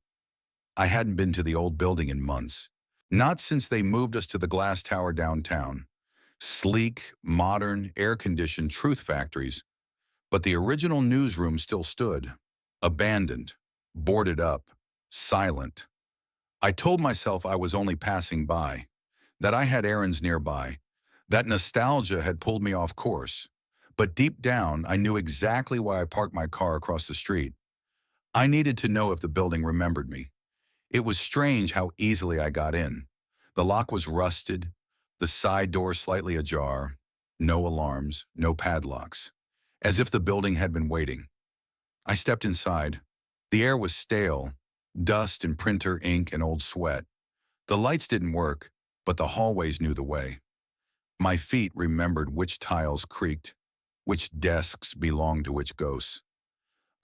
Speaker 1: I hadn't been to the old building in months. Not since they moved us to the glass tower downtown. Sleek, modern, air-conditioned truth factories. But the original newsroom still stood. Abandoned. Boarded up. Silent. I told myself I was only passing by. That I had errands nearby. That nostalgia had pulled me off course. But deep down, I knew exactly why I parked my car across the street. I needed to know if the building remembered me. It was strange how easily I got in. The lock was rusted, the side door slightly ajar, no alarms, no padlocks, as if the building had been waiting. I stepped inside. The air was stale, dust and printer ink and old sweat. The lights didn't work, but the hallways knew the way. My feet remembered which tiles creaked, which desks belonged to which ghosts.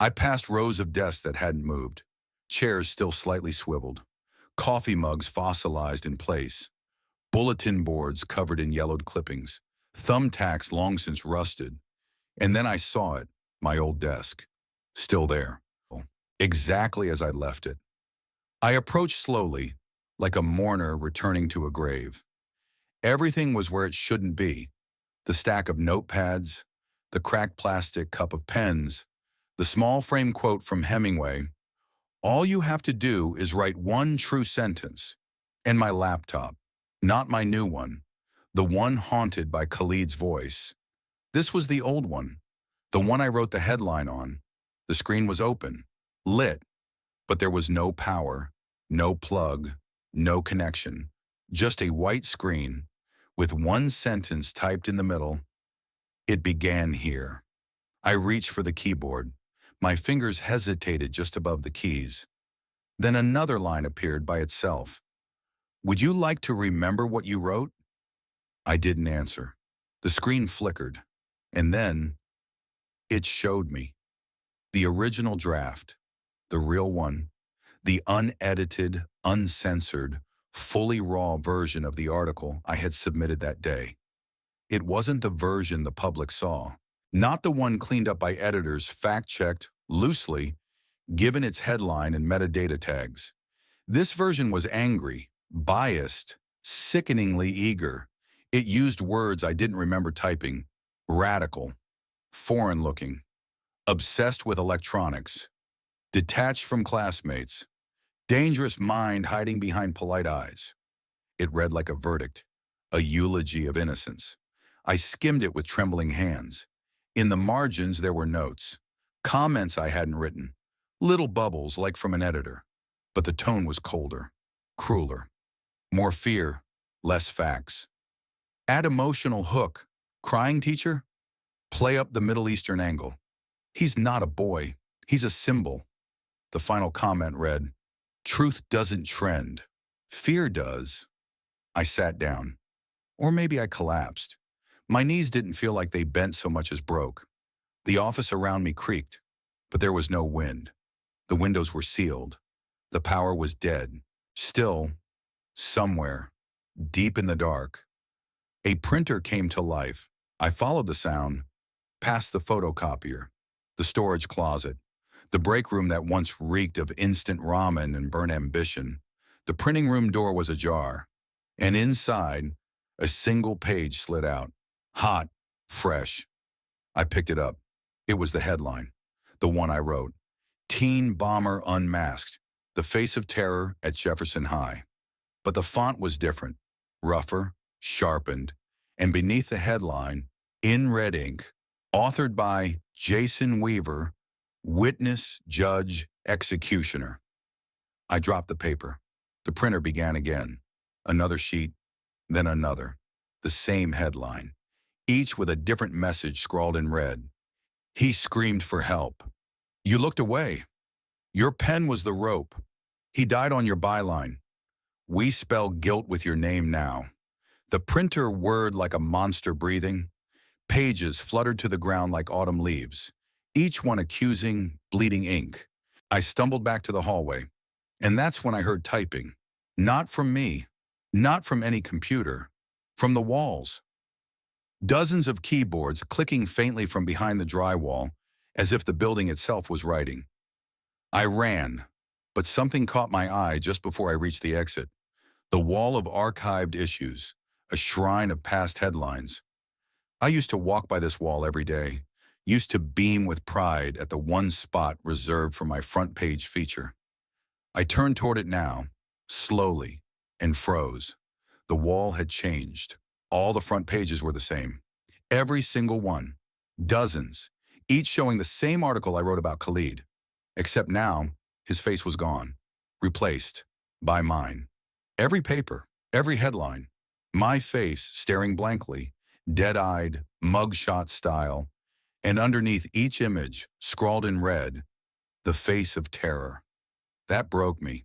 Speaker 1: I passed rows of desks that hadn't moved, chairs still slightly swiveled, coffee mugs fossilized in place, bulletin boards covered in yellowed clippings, thumbtacks long since rusted, and then I saw it, my old desk, still there, exactly as I'd left it. I approached slowly, like a mourner returning to a grave. Everything was where it shouldn't be. The stack of notepads, the cracked plastic cup of pens, the small frame quote from Hemingway, "All you have to do is write one true sentence," and my laptop, not my new one, the one haunted by Khalid's voice. This was the old one, the one I wrote the headline on. The screen was open, lit, but there was no power, no plug, no connection, just a white screen with one sentence typed in the middle. It began here. I reached for the keyboard. My fingers hesitated just above the keys. Then another line appeared by itself. "Would you like to remember what you wrote?" I didn't answer. The screen flickered. And then it showed me. The original draft. The real one. The unedited, uncensored, fully raw version of the article I had submitted that day. It wasn't the version the public saw. Not the one cleaned up by editors, fact-checked, loosely, given its headline and metadata tags. This version was angry, biased, sickeningly eager. It used words I didn't remember typing. Radical, foreign-looking, obsessed with electronics, detached from classmates, dangerous mind hiding behind polite eyes. It read like a verdict, a eulogy of innocence. I skimmed it with trembling hands. In the margins there were notes, comments I hadn't written, little bubbles like from an editor. But the tone was colder, crueler. More fear, less facts. Add emotional hook. Crying teacher? Play up the Middle Eastern angle. He's not a boy, he's a symbol. The final comment read, "Truth doesn't trend. Fear does." I sat down. Or maybe I collapsed. My knees didn't feel like they bent so much as broke. The office around me creaked, but there was no wind. The windows were sealed. The power was dead. Still, somewhere, deep in the dark, a printer came to life. I followed the sound, past the photocopier, the storage closet, the break room that once reeked of instant ramen and burnt ambition. The printing room door was ajar, and inside, a single page slid out. Hot, fresh. I picked it up. It was the headline, the one I wrote. "Teen Bomber Unmasked, the Face of Terror at Jefferson High." But the font was different, rougher, sharpened, and beneath the headline, in red ink, authored by Jason Weaver, witness, judge, executioner. I dropped the paper. The printer began again. Another sheet, then another. The same headline, each with a different message scrawled in red. "He screamed for help. You looked away. Your pen was the rope. He died on your byline. We spell guilt with your name now." The printer whirred like a monster breathing. Pages fluttered to the ground like autumn leaves, each one accusing, bleeding ink. I stumbled back to the hallway, and that's when I heard typing. Not from me, not from any computer, from the walls. Dozens of keyboards clicking faintly from behind the drywall, as if the building itself was writing. I ran. But something caught my eye just before I reached the exit. The wall of archived issues, a shrine of past headlines. I used to walk by this wall every day, used to beam with pride at the one spot reserved for my front page feature. I turned toward it now, slowly, and froze. The wall had changed. All the front pages were the same. Every single one. Dozens, each showing the same article I wrote about Khalid. Except now, his face was gone, replaced by mine. Every paper, every headline, my face staring blankly, dead-eyed, mugshot style, and underneath each image, scrawled in red, the face of terror. That broke me.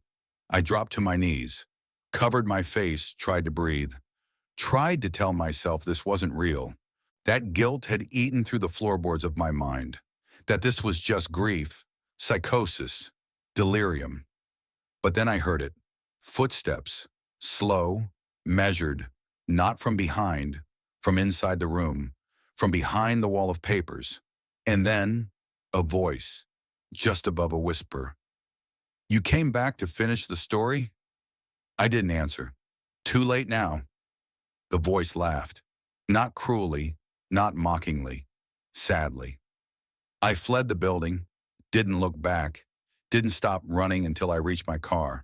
Speaker 1: I dropped to my knees, covered my face, tried to breathe, tried to tell myself this wasn't real, that guilt had eaten through the floorboards of my mind, that this was just grief, psychosis, delirium. But then I heard it. Footsteps, slow, measured, not from behind, from inside the room, from behind the wall of papers. And then, a voice, just above a whisper. "You came back to finish the story?" I didn't answer. Too late now. The voice laughed. Not cruelly, not mockingly, sadly. I fled the building, didn't look back, didn't stop running until I reached my car.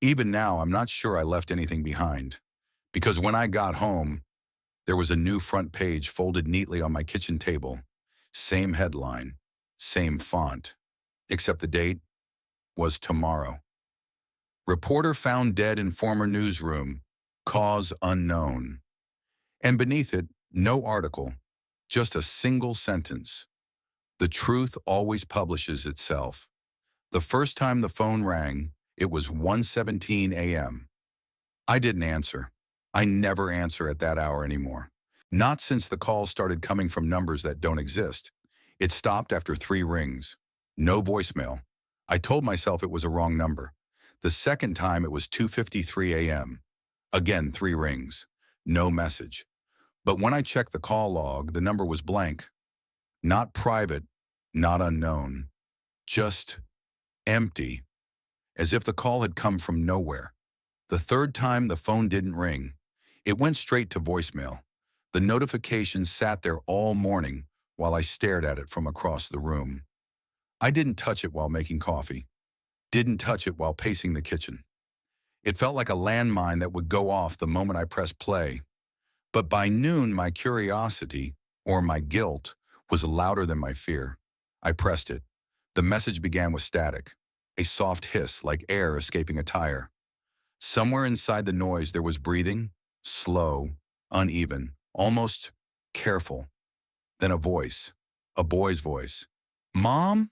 Speaker 1: Even now, I'm not sure I left anything behind, because when I got home, there was a new front page folded neatly on my kitchen table. Same headline, same font, except the date was tomorrow. Reporter found dead in former newsroom, cause unknown. And beneath it, no article, just a single sentence. The truth always publishes itself. The first time the phone rang, it was 1:17 a.m. I didn't answer. I never answer at that hour anymore. Not since the calls started coming from numbers that don't exist. It stopped after 3 rings. No voicemail. I told myself it was a wrong number. The second time it was 2:53 a.m. Again, 3 rings. No message. But when I checked the call log, the number was blank. Not private, not unknown. Just empty. As if the call had come from nowhere. The third time the phone didn't ring. It went straight to voicemail. The notification sat there all morning while I stared at it from across the room. I didn't touch it while making coffee. Didn't touch it while pacing the kitchen. It felt like a landmine that would go off the moment I pressed play. But by noon, my curiosity, or my guilt, was louder than my fear. I pressed it. The message began with static, a soft hiss like air escaping a tire. Somewhere inside the noise there was breathing, slow, uneven, almost careful. Then a voice, a boy's voice. "Mom?"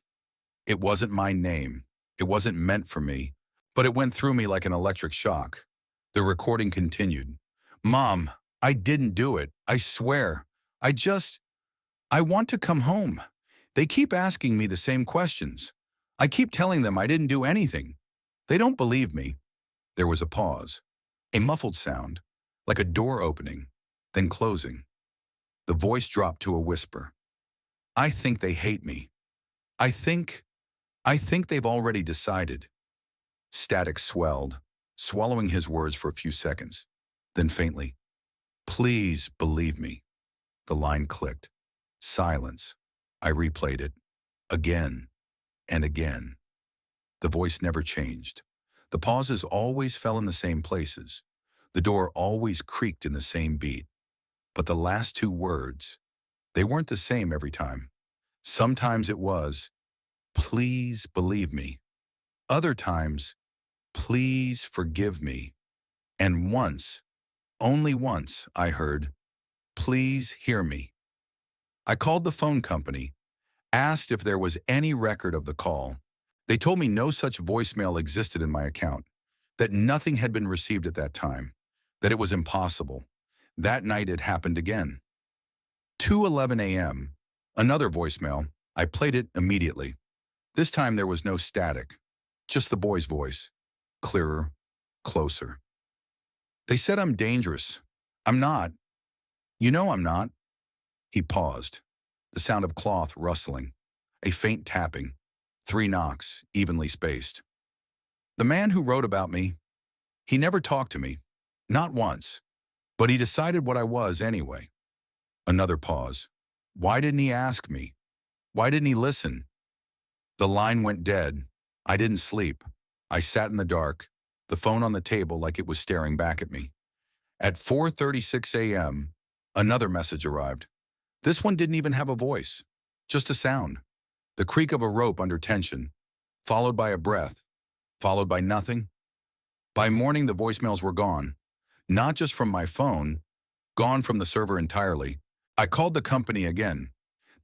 Speaker 1: It wasn't my name. It wasn't meant for me, but it went through me like an electric shock. The recording continued. "Mom, I didn't do it. I swear. I want to come home. They keep asking me the same questions. I keep telling them I didn't do anything. They don't believe me." There was a pause, a muffled sound, like a door opening, then closing. The voice dropped to a whisper. "I think they hate me. I think they've already decided." Static swelled, swallowing his words for a few seconds. Then faintly, "Please believe me." The line clicked. Silence. I replayed it. Again and again. The voice never changed. The pauses always fell in the same places. The door always creaked in the same beat. But the last 2 words, they weren't the same every time. Sometimes it was, "Please believe me." Other times, "Please forgive me." And once, only once, I heard, "Please hear me." I called the phone company, asked if there was any record of the call. They told me no such voicemail existed in my account, that nothing had been received at that time, that it was impossible. That night it happened again. 2:11 a.m., another voicemail. I played it immediately. This time there was no static, just the boy's voice, clearer, closer. "They said I'm dangerous. I'm not. You know I'm not." He paused, the sound of cloth rustling, a faint tapping, 3 knocks, evenly spaced. The man who wrote about me, he never talked to me. Not once. But he decided what I was anyway. Another pause. Why didn't he ask me? Why didn't he listen? The line went dead. I didn't sleep. I sat in the dark, the phone on the table like it was staring back at me. At 4:36 a.m., another message arrived. This one didn't even have a voice, just a sound. The creak of a rope under tension, followed by a breath, followed by nothing. By morning, the voicemails were gone, not just from my phone, gone from the server entirely. I called the company again.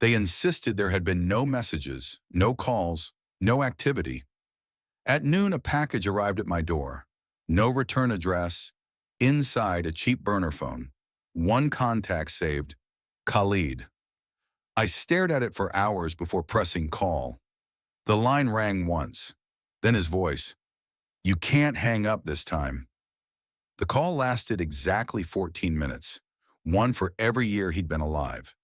Speaker 1: They insisted there had been no messages, no calls, no activity. At noon, a package arrived at my door. No return address. Inside, a cheap burner phone. One contact saved, Khalid. I stared at it for hours before pressing call. The line rang once. Then his voice. You can't hang up this time. The call lasted exactly 14 minutes, one for every year he'd been alive.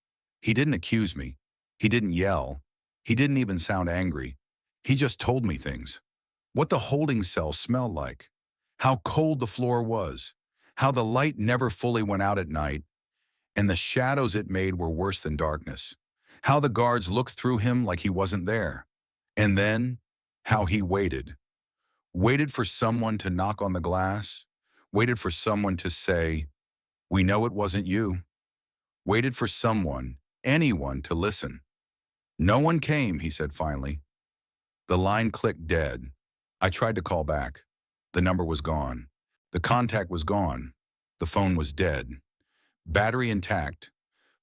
Speaker 1: He didn't accuse me. He didn't yell. He didn't even sound angry. He just told me things. What the holding cell smelled like. How cold the floor was. How the light never fully went out at night. And the shadows it made were worse than darkness. How the guards looked through him like he wasn't there. And then, how he waited. Waited for someone to knock on the glass. Waited for someone to say, "We know it wasn't you." Waited for someone, anyone, to listen. No one came, he said finally. The line clicked dead. I tried to call back. The number was gone. The contact was gone. The phone was dead. Battery intact.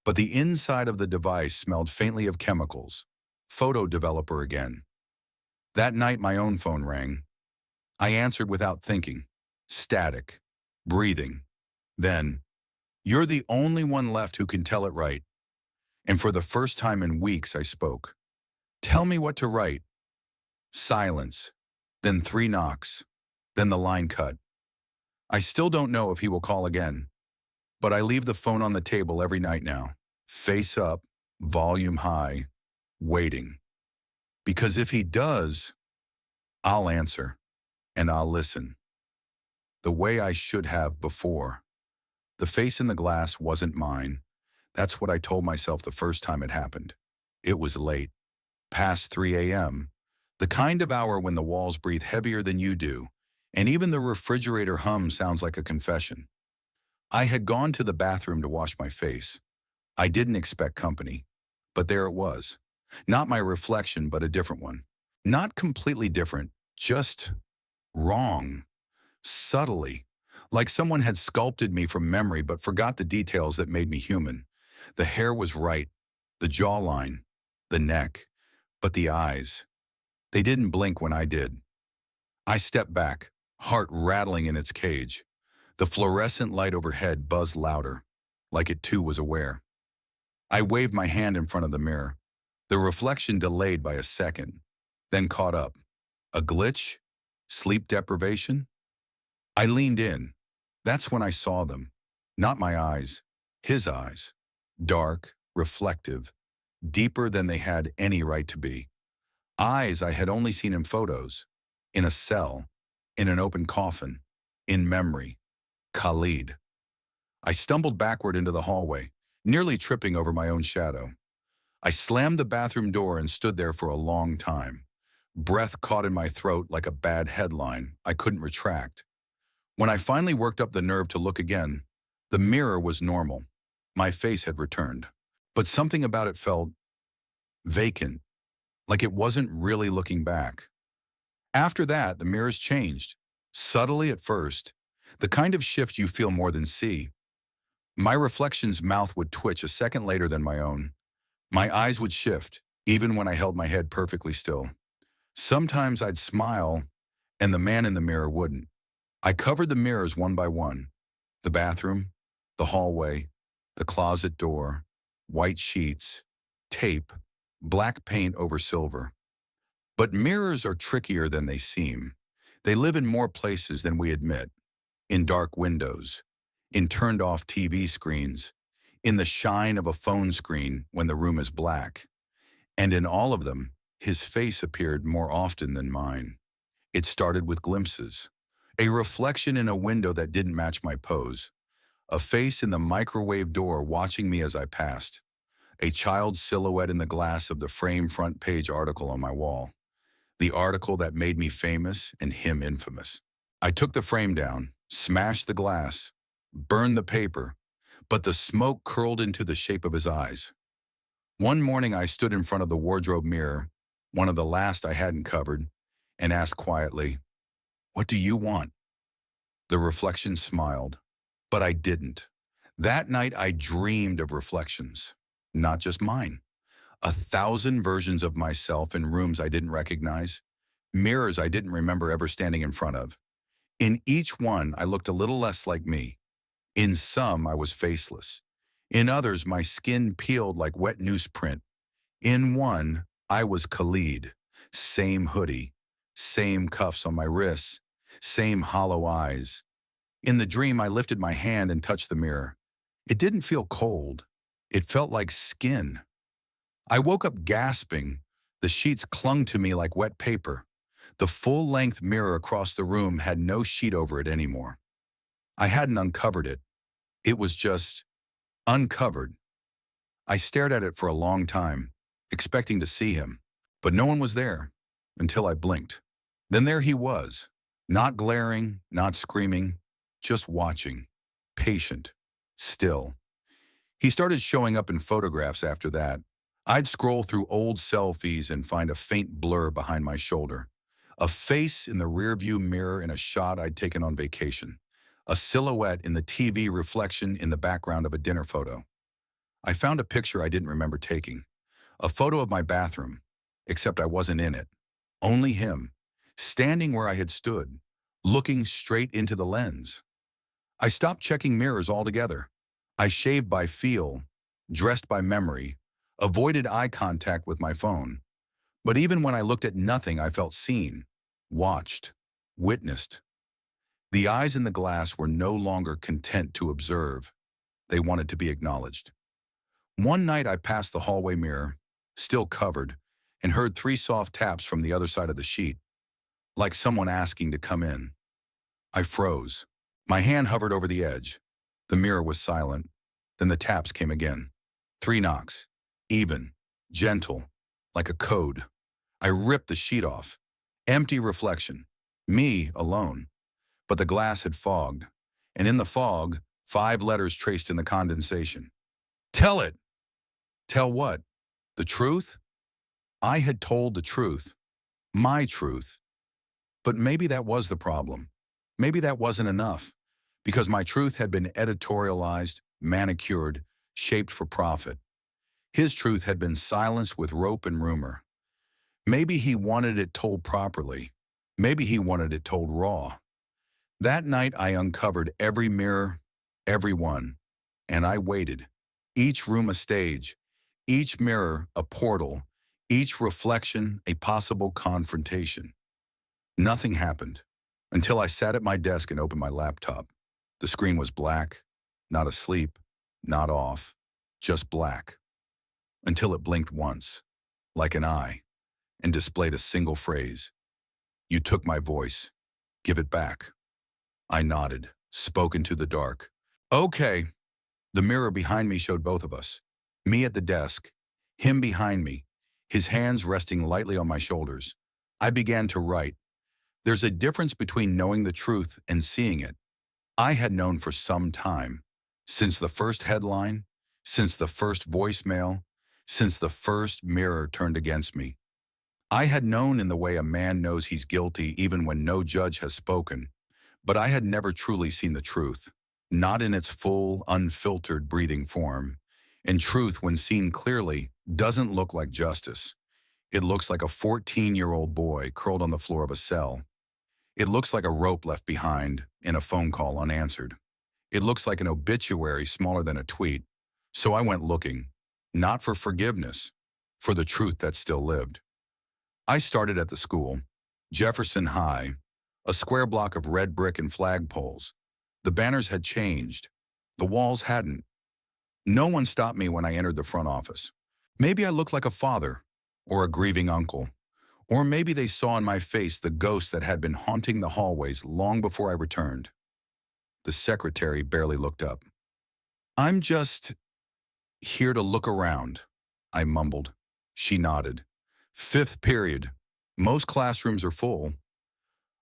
Speaker 1: But the inside of the device smelled faintly of chemicals. Photo developer again. That night my own phone rang. I answered without thinking. Static. Breathing. Then, "You're the only one left who can tell it right." And for the first time in weeks I spoke. "Tell me what to write." Silence. Then 3 knocks. Then the line cut. I still don't know if he will call again. But I leave the phone on the table every night now. Face up, volume high, waiting. Because if he does, I'll answer. And I'll listen. The way I should have before. The face in the glass wasn't mine. That's what I told myself the first time it happened. It was late. Past 3 a.m. The kind of hour when the walls breathe heavier than you do, and even the refrigerator hum sounds like a confession. I had gone to the bathroom to wash my face. I didn't expect company. But there it was. Not my reflection, but a different one. Not completely different, just wrong. Subtly. Like someone had sculpted me from memory but forgot the details that made me human. The hair was right, the jawline, the neck, but the eyes. They didn't blink when I did. I stepped back, heart rattling in its cage. The fluorescent light overhead buzzed louder, like it too was aware. I waved my hand in front of the mirror. The reflection delayed by a second, then caught up. A glitch? Sleep deprivation? I leaned in. That's when I saw them. Not my eyes, his eyes. Dark, reflective, deeper than they had any right to be. Eyes I had only seen in photos, in a cell, in an open coffin, in memory. Khalid. I stumbled backward into the hallway, nearly tripping over my own shadow. I slammed the bathroom door and stood there for a long time. Breath caught in my throat like a bad headline I couldn't retract. When I finally worked up the nerve to look again, the mirror was normal. My face had returned. But something about it felt vacant, like it wasn't really looking back. After that, the mirrors changed. Subtly at first, the kind of shift you feel more than see. My reflection's mouth would twitch a second later than my own. My eyes would shift, even when I held my head perfectly still. Sometimes I'd smile, and the man in the mirror wouldn't. I covered the mirrors one by one. The bathroom, the hallway, the closet door, white sheets, tape, black paint over silver. But mirrors are trickier than they seem. They live in more places than we admit. In dark windows, in turned-off TV screens, in the shine of a phone screen when the room is black. And in all of them, his face appeared more often than mine. It started with glimpses. A reflection in a window that didn't match my pose. A face in the microwave door watching me as I passed. A child's silhouette in the glass of the frame front page article on my wall. The article that made me famous and him infamous. I took the frame down, smashed the glass, burned the paper, but the smoke curled into the shape of his eyes. One morning I stood in front of the wardrobe mirror, one of the last I hadn't covered, and asked quietly, "What do you want?" The reflection smiled, but I didn't. That night I dreamed of reflections, not just mine. 1,000 versions of myself in rooms I didn't recognize, mirrors I didn't remember ever standing in front of. In each one, I looked a little less like me. In some, I was faceless. In others, my skin peeled like wet newsprint. In one, I was Khalid. Same hoodie, same cuffs on my wrists, same hollow eyes. In the dream, I lifted my hand and touched the mirror. It didn't feel cold. It felt like skin. I woke up gasping. The sheets clung to me like wet paper. The full-length mirror across the room had no sheet over it anymore. I hadn't uncovered it. It was just uncovered. I stared at it for a long time, expecting to see him, but no one was there until I blinked. Then there he was, not glaring, not screaming, just watching, patient, still. He started showing up in photographs after that. I'd scroll through old selfies and find a faint blur behind my shoulder. A face in the rearview mirror in a shot I'd taken on vacation. A silhouette in the TV reflection in the background of a dinner photo. I found a picture I didn't remember taking. A photo of my bathroom, except I wasn't in it. Only him, standing where I had stood, looking straight into the lens. I stopped checking mirrors altogether. I shaved by feel, dressed by memory, avoided eye contact with my phone. But even when I looked at nothing, I felt seen, watched, witnessed. The eyes in the glass were no longer content to observe. They wanted to be acknowledged. One night I passed the hallway mirror, still covered, and heard 3 soft taps from the other side of the sheet, like someone asking to come in. I froze. My hand hovered over the edge. The mirror was silent. Then the taps came again. 3 knocks, even, gentle, like a code. I ripped the sheet off. Empty reflection. Me alone. But the glass had fogged, and in the fog, 5 letters traced in the condensation. Tell it! Tell what? The truth? I had told the truth. My truth. But maybe that was the problem. Maybe that wasn't enough, because my truth had been editorialized, manicured, shaped for profit. His truth had been silenced with rope and rumor. Maybe he wanted it told properly. Maybe he wanted it told raw. That night I uncovered every mirror, every one, and I waited. Each room a stage, each mirror a portal, each reflection a possible confrontation. Nothing happened until I sat at my desk and opened my laptop. The screen was black, not asleep, not off, just black. Until it blinked once, like an eye, and displayed a single phrase. You took my voice. Give it back. I nodded, spoke into the dark. Okay. The mirror behind me showed both of us. Me at the desk, him behind me, his hands resting lightly on my shoulders. I began to write. There's a difference between knowing the truth and seeing it. I had known for some time, since the first headline, since the first voicemail, since the first mirror turned against me. I had known in the way a man knows he's guilty even when no judge has spoken, but I had never truly seen the truth, not in its full, unfiltered, breathing form. And truth, when seen clearly, doesn't look like justice. It looks like a 14-year-old boy curled on the floor of a cell. It looks like a rope left behind in a phone call unanswered. It looks like an obituary smaller than a tweet. So I went looking, not for forgiveness, for the truth that still lived. I started at the school, Jefferson High, a square block of red brick and flagpoles. The banners had changed. The walls hadn't. No one stopped me when I entered the front office. Maybe I looked like a father, or a grieving uncle, Or maybe they saw in my face the ghost that had been haunting the hallways long before I returned. The secretary barely looked up. "I'm just here to look around," I mumbled. She nodded. "Fifth period. Most classrooms are full."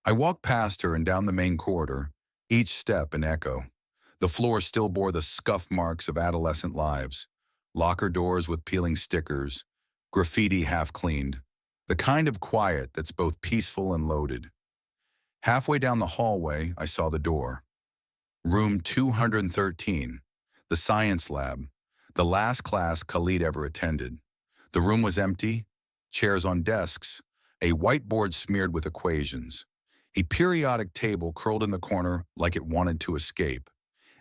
Speaker 1: I walked past her and down the main corridor, each step an echo. The floor still bore the scuff marks of adolescent lives. Locker doors with peeling stickers, graffiti half cleaned. The kind of quiet that's both peaceful and loaded. Halfway down the hallway, I saw the door. Room 213, the science lab, the last class Khalid ever attended. The room was empty, chairs on desks, a whiteboard smeared with equations, a periodic table curled in the corner like it wanted to escape.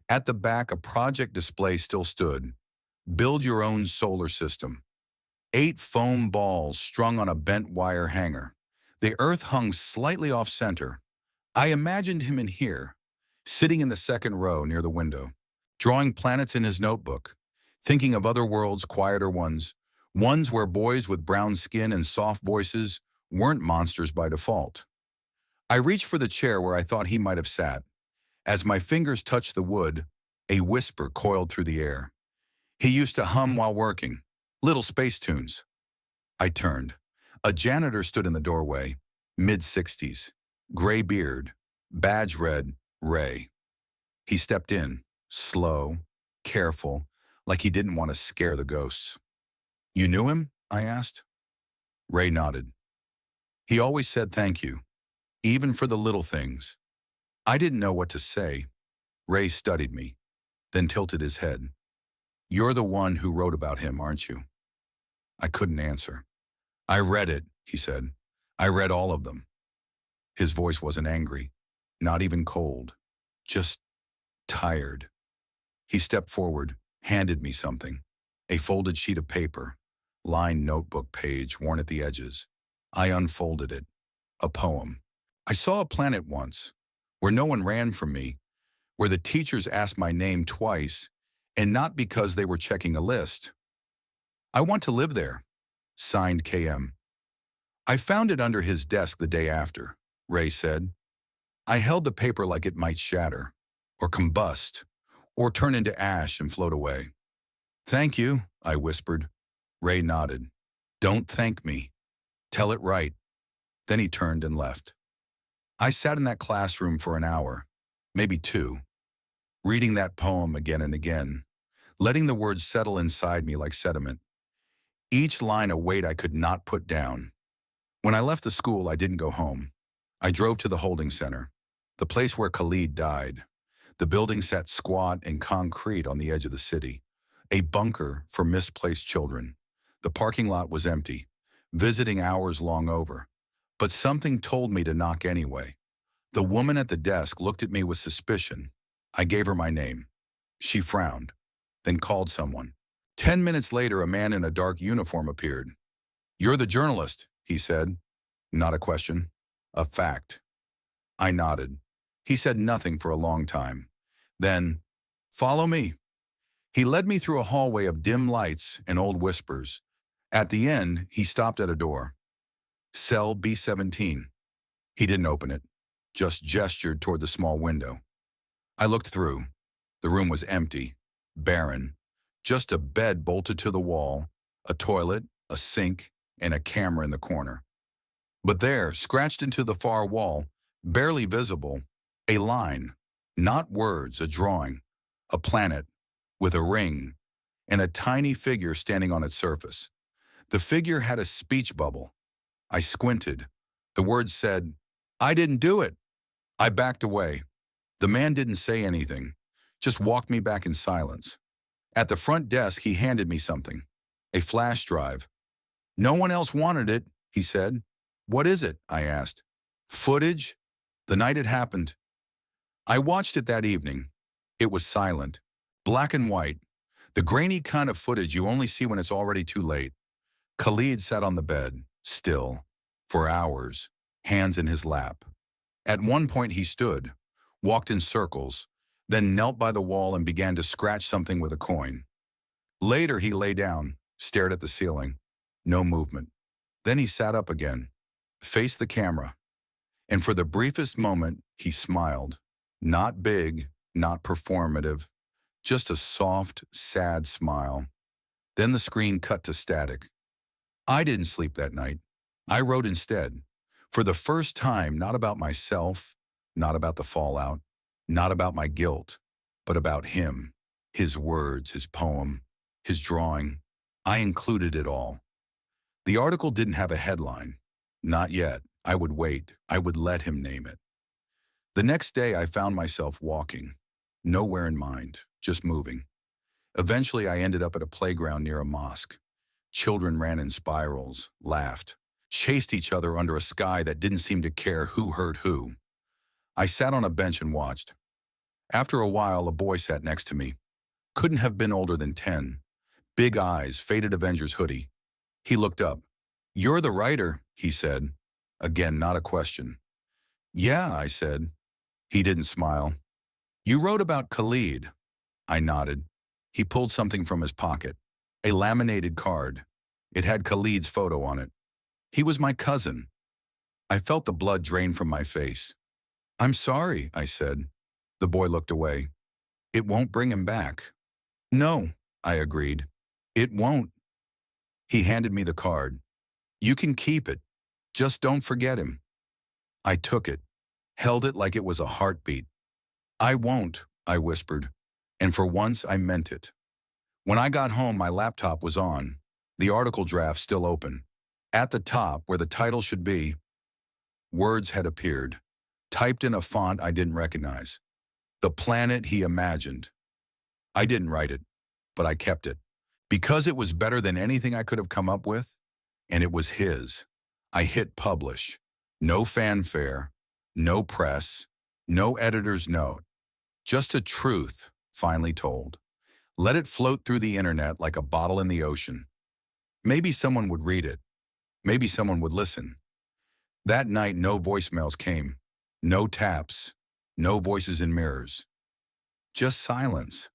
Speaker 1: At the back, a project display still stood. Build your own solar system. 8 foam balls strung on a bent wire hanger. The Earth hung slightly off-center. I imagined him in here, sitting in the second row near the window, drawing planets in his notebook, thinking of other worlds, quieter ones where boys with brown skin and soft voices weren't monsters by default. I reached for the chair where I thought he might have sat. As my fingers touched the wood, a whisper coiled through the air. He used to hum while working, little space tunes. I turned. A janitor stood in the doorway, mid-60s, gray beard, badge read, Ray. He stepped in, slow, careful, like he didn't want to scare the ghosts. "You knew him?" I asked. Ray nodded. "He always said thank you, even for the little things." I didn't know what to say. Ray studied me, then tilted his head. "You're the one who wrote about him, aren't you?" I couldn't answer. "I read it," he said. "I read all of them." His voice wasn't angry, not even cold, just tired. He stepped forward, handed me something, a folded sheet of paper, lined notebook page worn at the edges. I unfolded it. A poem. I saw a planet once, where no one ran from me, where the teachers asked my name twice, and not because they were checking a list. "I want to live there," signed KM. "I found it under his desk the day after," Ray said. I held the paper like it might shatter, or combust, or turn into ash and float away. "Thank you," I whispered. Ray nodded. "Don't thank me. Tell it right." Then he turned and left. I sat in that classroom for an hour, maybe 2, reading that poem again and again, letting the words settle inside me like sediment. Each line a weight I could not put down. When I left the school, I didn't go home. I drove to the holding center, the place where Khalid died. The building sat squat and concrete on the edge of the city, a bunker for misplaced children. The parking lot was empty, visiting hours long over. But something told me to knock anyway. The woman at the desk looked at me with suspicion. I gave her my name. She frowned, then called someone. 10 minutes later, a man in a dark uniform appeared. "You're the journalist," he said. Not a question, a fact. I nodded. He said nothing for a long time. Then, "Follow me." He led me through a hallway of dim lights and old whispers. At the end, he stopped at a door. "Cell B17. He didn't open it, just gestured toward the small window. I looked through. The room was empty, barren, just a bed bolted to the wall, a toilet, a sink, and a camera in the corner. But there, scratched into the far wall, barely visible, a line, not words, a drawing, a planet, with a ring, and a tiny figure standing on its surface. The figure had a speech bubble. I squinted. The words said, "I didn't do it." I backed away. The man didn't say anything, just walked me back in silence. At the front desk, he handed me something, a flash drive. "No one else wanted it," he said. "What is it?" I asked. "Footage. The night it happened." I watched it that evening. It was silent, black and white, the grainy kind of footage you only see when it's already too late. Khalid sat on the bed, still, for hours, hands in his lap. At one point he stood, walked in circles, then knelt by the wall and began to scratch something with a coin. Later he lay down, stared at the ceiling. No movement. Then he sat up again. faced the camera, and for the briefest moment, he smiled. Not big, not performative, just a soft, sad smile. Then the screen cut to static. I didn't sleep that night. I wrote instead. For the first time, not about myself, not about the fallout, not about my guilt, but about him, his words, his poem, his drawing. I included it all. The article didn't have a headline. Not yet. I would wait. I would let him name it. The next day, I found myself walking. Nowhere in mind, just moving. Eventually, I ended up at a playground near a mosque. Children ran in spirals, laughed, chased each other under a sky that didn't seem to care who hurt who. I sat on a bench and watched. After a while, a boy sat next to me. Couldn't have been older than 10. Big eyes, faded Avengers hoodie. He looked up. "You're the writer," he said. Again, not a question. "Yeah," I said. He didn't smile. "You wrote about Khalid." I nodded. He pulled something from his pocket. A laminated card. It had Khalid's photo on it. He was my cousin. I felt the blood drain from my face. "I'm sorry," I said. The boy looked away. "It won't bring him back." "No," I agreed. "It won't." He handed me the card. "You can keep it. Just don't forget him." I took it, held it like it was a heartbeat. "I won't," I whispered, and for once I meant it. When I got home, my laptop was on, the article draft still open. At the top, where the title should be, words had appeared, typed in a font I didn't recognize. "The planet he imagined." I didn't write it, but I kept it. Because it was better than anything I could have come up with, and it was his. I hit publish. No fanfare, no press, no editor's note. Just a truth, finally told. Let it float through the internet like a bottle in the ocean. Maybe someone would read it. Maybe someone would listen. That night, no voicemails came. No taps. No voices in mirrors. Just silence.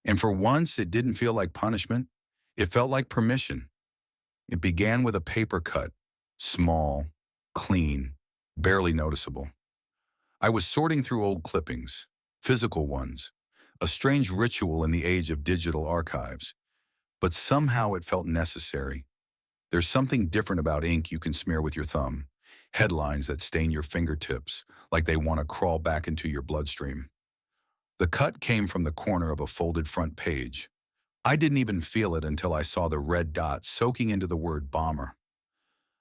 Speaker 1: And for once, it didn't feel like punishment. It felt like permission. It began with a paper cut. Small, clean, barely noticeable. I was sorting through old clippings, physical ones, a strange ritual in the age of digital archives. But somehow it felt necessary. There's something different about ink you can smear with your thumb, headlines that stain your fingertips like they want to crawl back into your bloodstream. The cut came from the corner of a folded front page. I didn't even feel it until I saw the red dot soaking into the word bomber.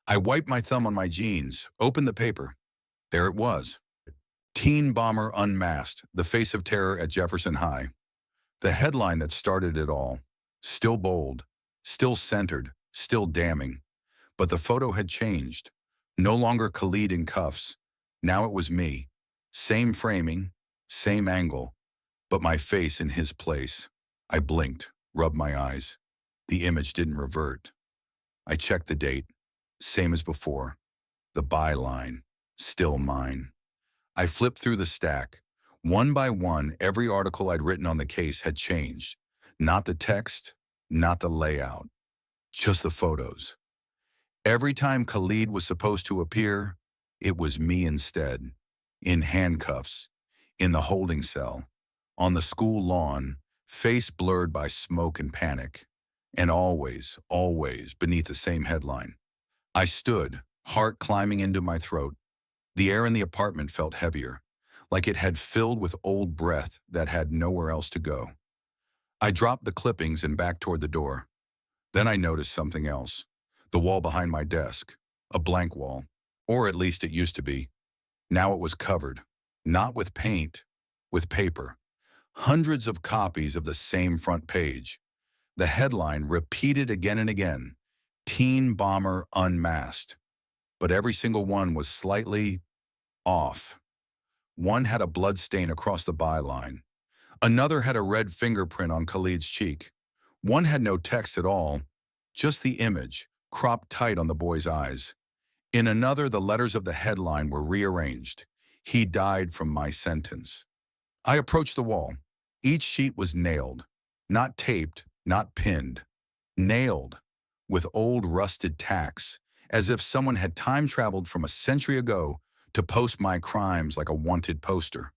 Speaker 1: I wiped my thumb on my jeans, opened the paper. There it was. Teen Bomber Unmasked, the face of terror at Jefferson High. The headline that started it all. Still bold, still centered, still damning. But the photo had changed. No longer Khalid in cuffs. Now it was me. Same framing, same angle, but my face in his place. I blinked, rubbed my eyes. The image didn't revert. I checked the date. Same as before. The byline, still mine. I flipped through the stack. One by one, every article I'd written on the case had changed. Not the text, not the layout, just the photos. Every time Khalid was supposed to appear, it was me instead. In handcuffs, in the holding cell, on the school lawn, face blurred by smoke and panic. And always, always beneath the same headline. I stood, heart climbing into my throat. The air in the apartment felt heavier, like it had filled with old breath that had nowhere else to go. I dropped the clippings and backed toward the door. Then I noticed something else. The wall behind my desk. A blank wall. Or at least it used to be. Now it was covered. Not with paint, with paper. Hundreds of copies of the same front page. The headline repeated again and again. Teen Bomber Unmasked. But every single one was slightly off. One had a blood stain across the byline. Another had a red fingerprint on Khalid's cheek. One had no text at all, just the image, cropped tight on the boy's eyes. In another, the letters of the headline were rearranged. He died from my sentence. I approached the wall. Each sheet was nailed. Not taped, not pinned. Nailed, with old rusted tacks, as if someone had time traveled from a century ago to post my crimes like a wanted poster.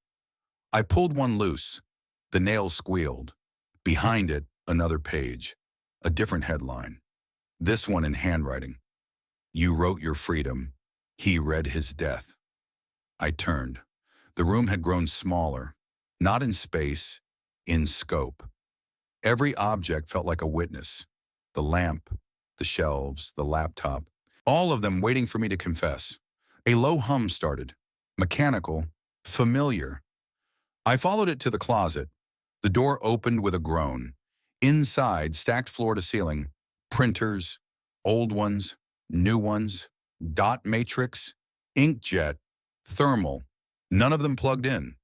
Speaker 1: I pulled one loose. The nail squealed. Behind it, another page. A different headline. This one in handwriting. You wrote your freedom. He read his death. I turned. The room had grown smaller, not in space, in scope. Every object felt like a witness. The lamp, the shelves, the laptop, all of them waiting for me to confess. A low hum started. Mechanical, familiar. I followed it to the closet. The door opened with a groan. Inside, stacked floor to ceiling, printers, old ones, new ones, dot matrix, inkjet, thermal, none of them plugged in,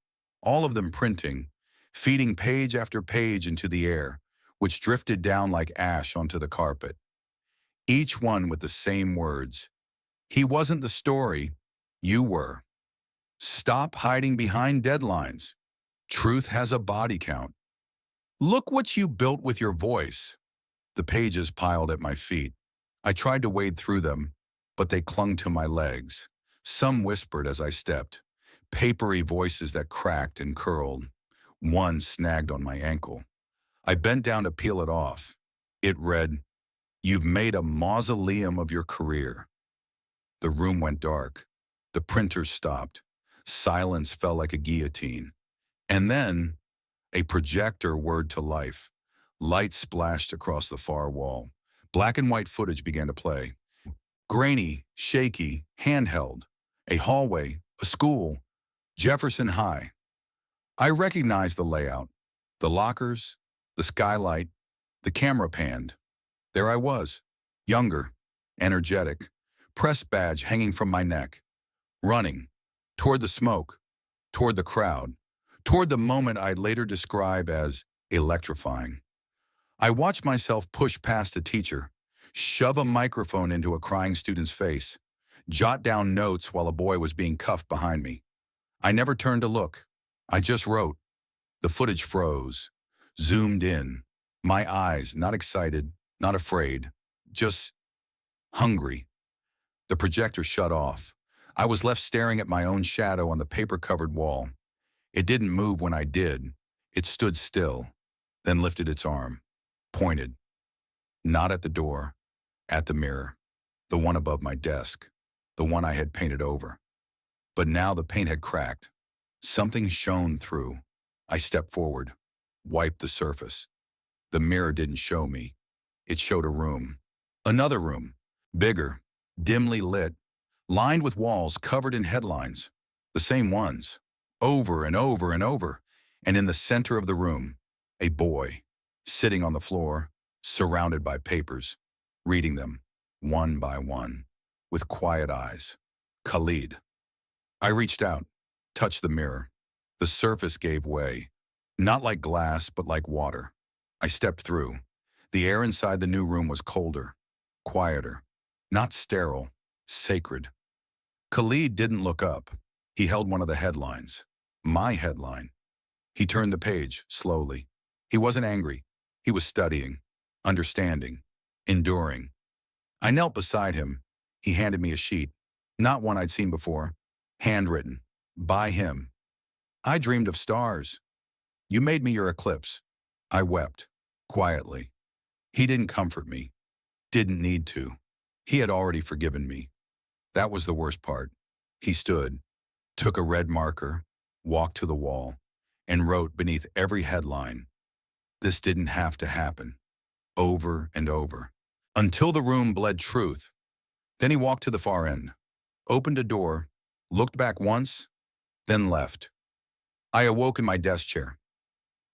Speaker 1: all of them printing, feeding page after page into the air, which drifted down like ash onto the carpet. Each one with the same words. He wasn't the story, you were. Stop hiding behind deadlines. Truth has a body count. Look what you built with your voice. The pages piled at my feet. I tried to wade through them, but they clung to my legs. Some whispered as I stepped, papery voices that cracked and curled. One snagged on my ankle. I bent down to peel it off. It read, "You've made a mausoleum of your career." The room went dark. The printer stopped. Silence fell like a guillotine. And then, a projector whirred to life. Light splashed across the far wall. Black and white footage began to play. Grainy, shaky, handheld. A hallway, a school, Jefferson High. I recognized the layout. The lockers, the skylight, the camera panned. There I was, younger, energetic, press badge hanging from my neck, running, toward the smoke, toward the crowd, toward the moment I'd later describe as electrifying. I watched myself push past a teacher, shove a microphone into a crying student's face, jot down notes while a boy was being cuffed behind me. I never turned to look. I just wrote. The footage froze, zoomed in. My eyes, not excited, not afraid, just hungry. The projector shut off. I was left staring at my own shadow on the paper-covered wall. It didn't move when I did. It stood still, then lifted its arm, pointed. Not at the door, at the mirror, the one above my desk, the one I had painted over. But now the paint had cracked. Something shone through. I stepped forward, wiped the surface. The mirror didn't show me. It showed a room. Another room, bigger, dimly lit, lined with walls covered in headlines, the same ones, over and over and over. And in the center of the room, a boy, sitting on the floor, surrounded by papers, reading them, one by one, with quiet eyes. Khalid. I reached out, touched the mirror. The surface gave way, not like glass, but like water. I stepped through. The air inside the new room was colder, quieter, not sterile, sacred. Khalid didn't look up. He held one of the headlines, my headline. He turned the page, slowly. He wasn't angry. He was studying, understanding, enduring. I knelt beside him. He handed me a sheet, not one I'd seen before, handwritten, by him. I dreamed of stars. You made me your eclipse. I wept, quietly. He didn't comfort me, didn't need to. He had already forgiven me. That was the worst part. He stood, took a red marker, walked to the wall, and wrote beneath every headline, "This didn't have to happen," over and over, until the room bled truth. Then he walked to the far end, opened a door, looked back once, then left. I awoke in my desk chair,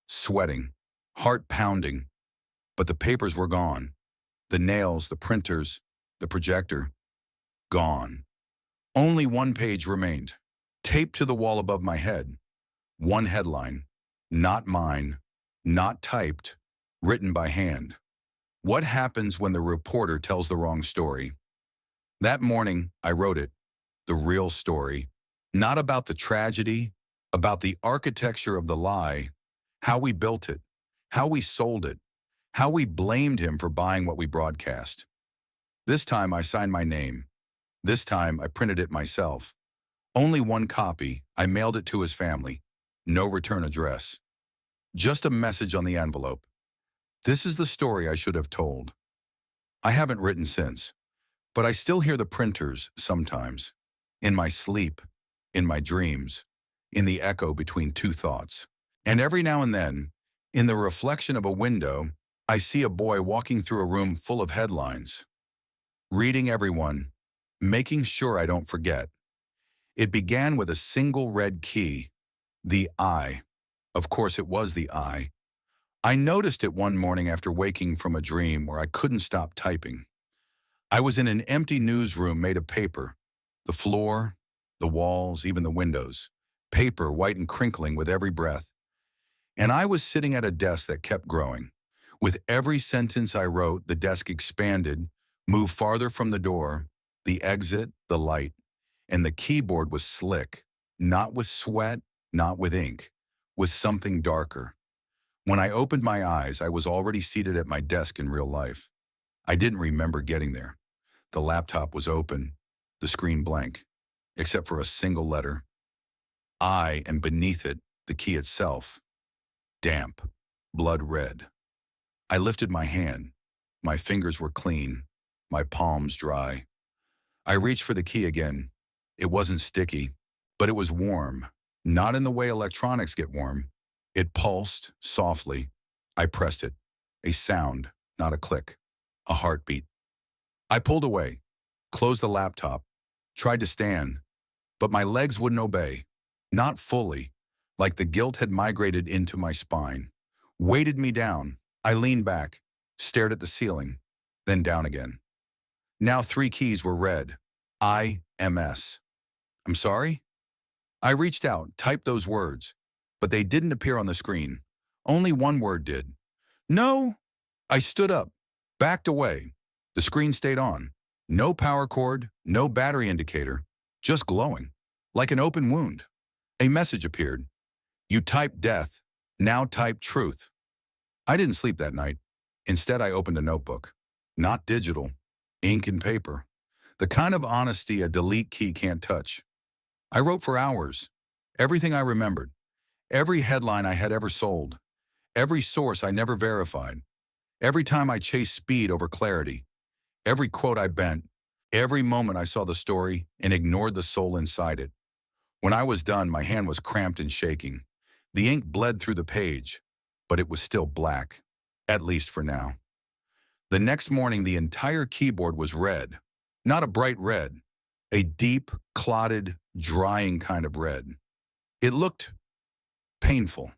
Speaker 1: sweating, heart pounding, but the papers were gone. The nails, the printers, the projector, gone. Only one page remained, taped to the wall above my head. One headline, not mine, not typed, written by hand. What happens when the reporter tells the wrong story? That morning, I wrote it, the real story, not about the tragedy, about the architecture of the lie, how we built it, how we sold it, how we blamed him for buying what we broadcast. This time I signed my name. This time I printed it myself. Only one copy. I mailed it to his family. No return address. Just a message on the envelope. This is the story I should have told. I haven't written since, but I still hear the printers sometimes. In my sleep, in my dreams, in the echo between two thoughts. And every now and then, in the reflection of a window, I see a boy walking through a room full of headlines, reading everyone, making sure I don't forget. It began with a single red key, the I. Of course, it was the I. I noticed it one morning after waking from a dream where I couldn't stop typing. I was in an empty newsroom made of paper. The floor, the walls, even the windows. Paper white and crinkling with every breath. And I was sitting at a desk that kept growing. With every sentence I wrote, the desk expanded, moved farther from the door, the exit, the light. And the keyboard was slick, not with sweat, not with ink, with something darker. When I opened my eyes, I was already seated at my desk in real life. I didn't remember getting there. The laptop was open, the screen blank, except for a single letter. I, and beneath it, the key itself. Damp, blood red. I lifted my hand. My fingers were clean, my palms dry. I reached for the key again. It wasn't sticky, but it was warm, not in the way electronics get warm. It pulsed softly. I pressed it. A sound, not a click. A heartbeat. I pulled away, closed the laptop, tried to stand, but my legs wouldn't obey. Not fully, like the guilt had migrated into my spine. Weighted me down. I leaned back, stared at the ceiling, then down again. Now 3 keys were red. IMS. I'm sorry? I reached out, typed those words, but they didn't appear on the screen. Only one word did. No! I stood up, backed away. The screen stayed on. No power cord, no battery indicator, just glowing, like an open wound. A message appeared. You typed death, now type truth. I didn't sleep that night. Instead, I opened a notebook. Not digital, ink and paper. The kind of honesty a delete key can't touch. I wrote for hours. Everything I remembered. Every headline I had ever sold. Every source I never verified. Every time I chased speed over clarity. Every quote I bent. Every moment I saw the story and ignored the soul inside it. When I was done, my hand was cramped and shaking. The ink bled through the page, but it was still black, at least for now. The next morning, the entire keyboard was red. Not a bright red, a deep, clotted, drying kind of red. It looked painful.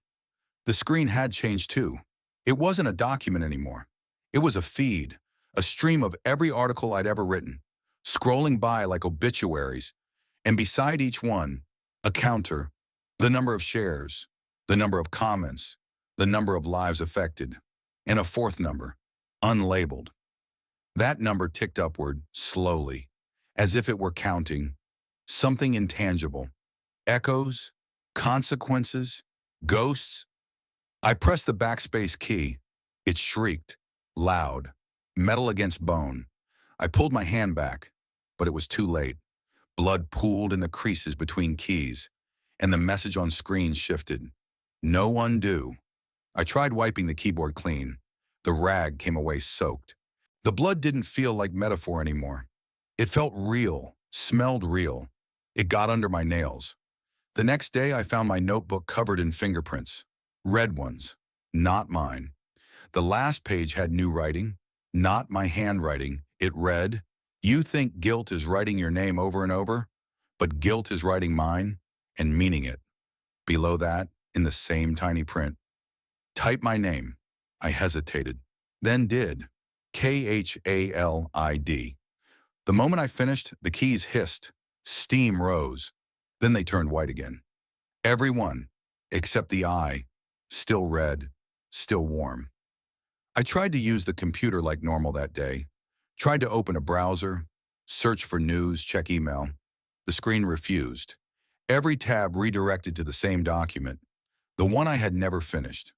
Speaker 1: The screen had changed too. It wasn't a document anymore. It was a feed, a stream of every article I'd ever written, scrolling by like obituaries, and beside each one, a counter, the number of shares, the number of comments, the number of lives affected, and a 4th number, unlabeled. That number ticked upward, slowly, as if it were counting, something intangible. Echoes, consequences, ghosts. I pressed the backspace key. It shrieked, loud, metal against bone. I pulled my hand back, but it was too late. Blood pooled in the creases between keys, and the message on screen shifted. No undo. I tried wiping the keyboard clean. The rag came away soaked. The blood didn't feel like metaphor anymore. It felt real, smelled real. It got under my nails. The next day, I found my notebook covered in fingerprints. Red ones, not mine. The last page had new writing, not my handwriting. It read, "You think guilt is writing your name over and over, but guilt is writing mine and meaning it." Below that, in the same tiny print, "Type my name." I hesitated, then did. KHALID. The moment I finished, the keys hissed. Steam rose. Then they turned white again. Every one, except the I, still red, still warm. I tried to use the computer like normal that day. Tried to open a browser, search for news, check email. The screen refused. Every tab redirected to the same document, the one I had never finished.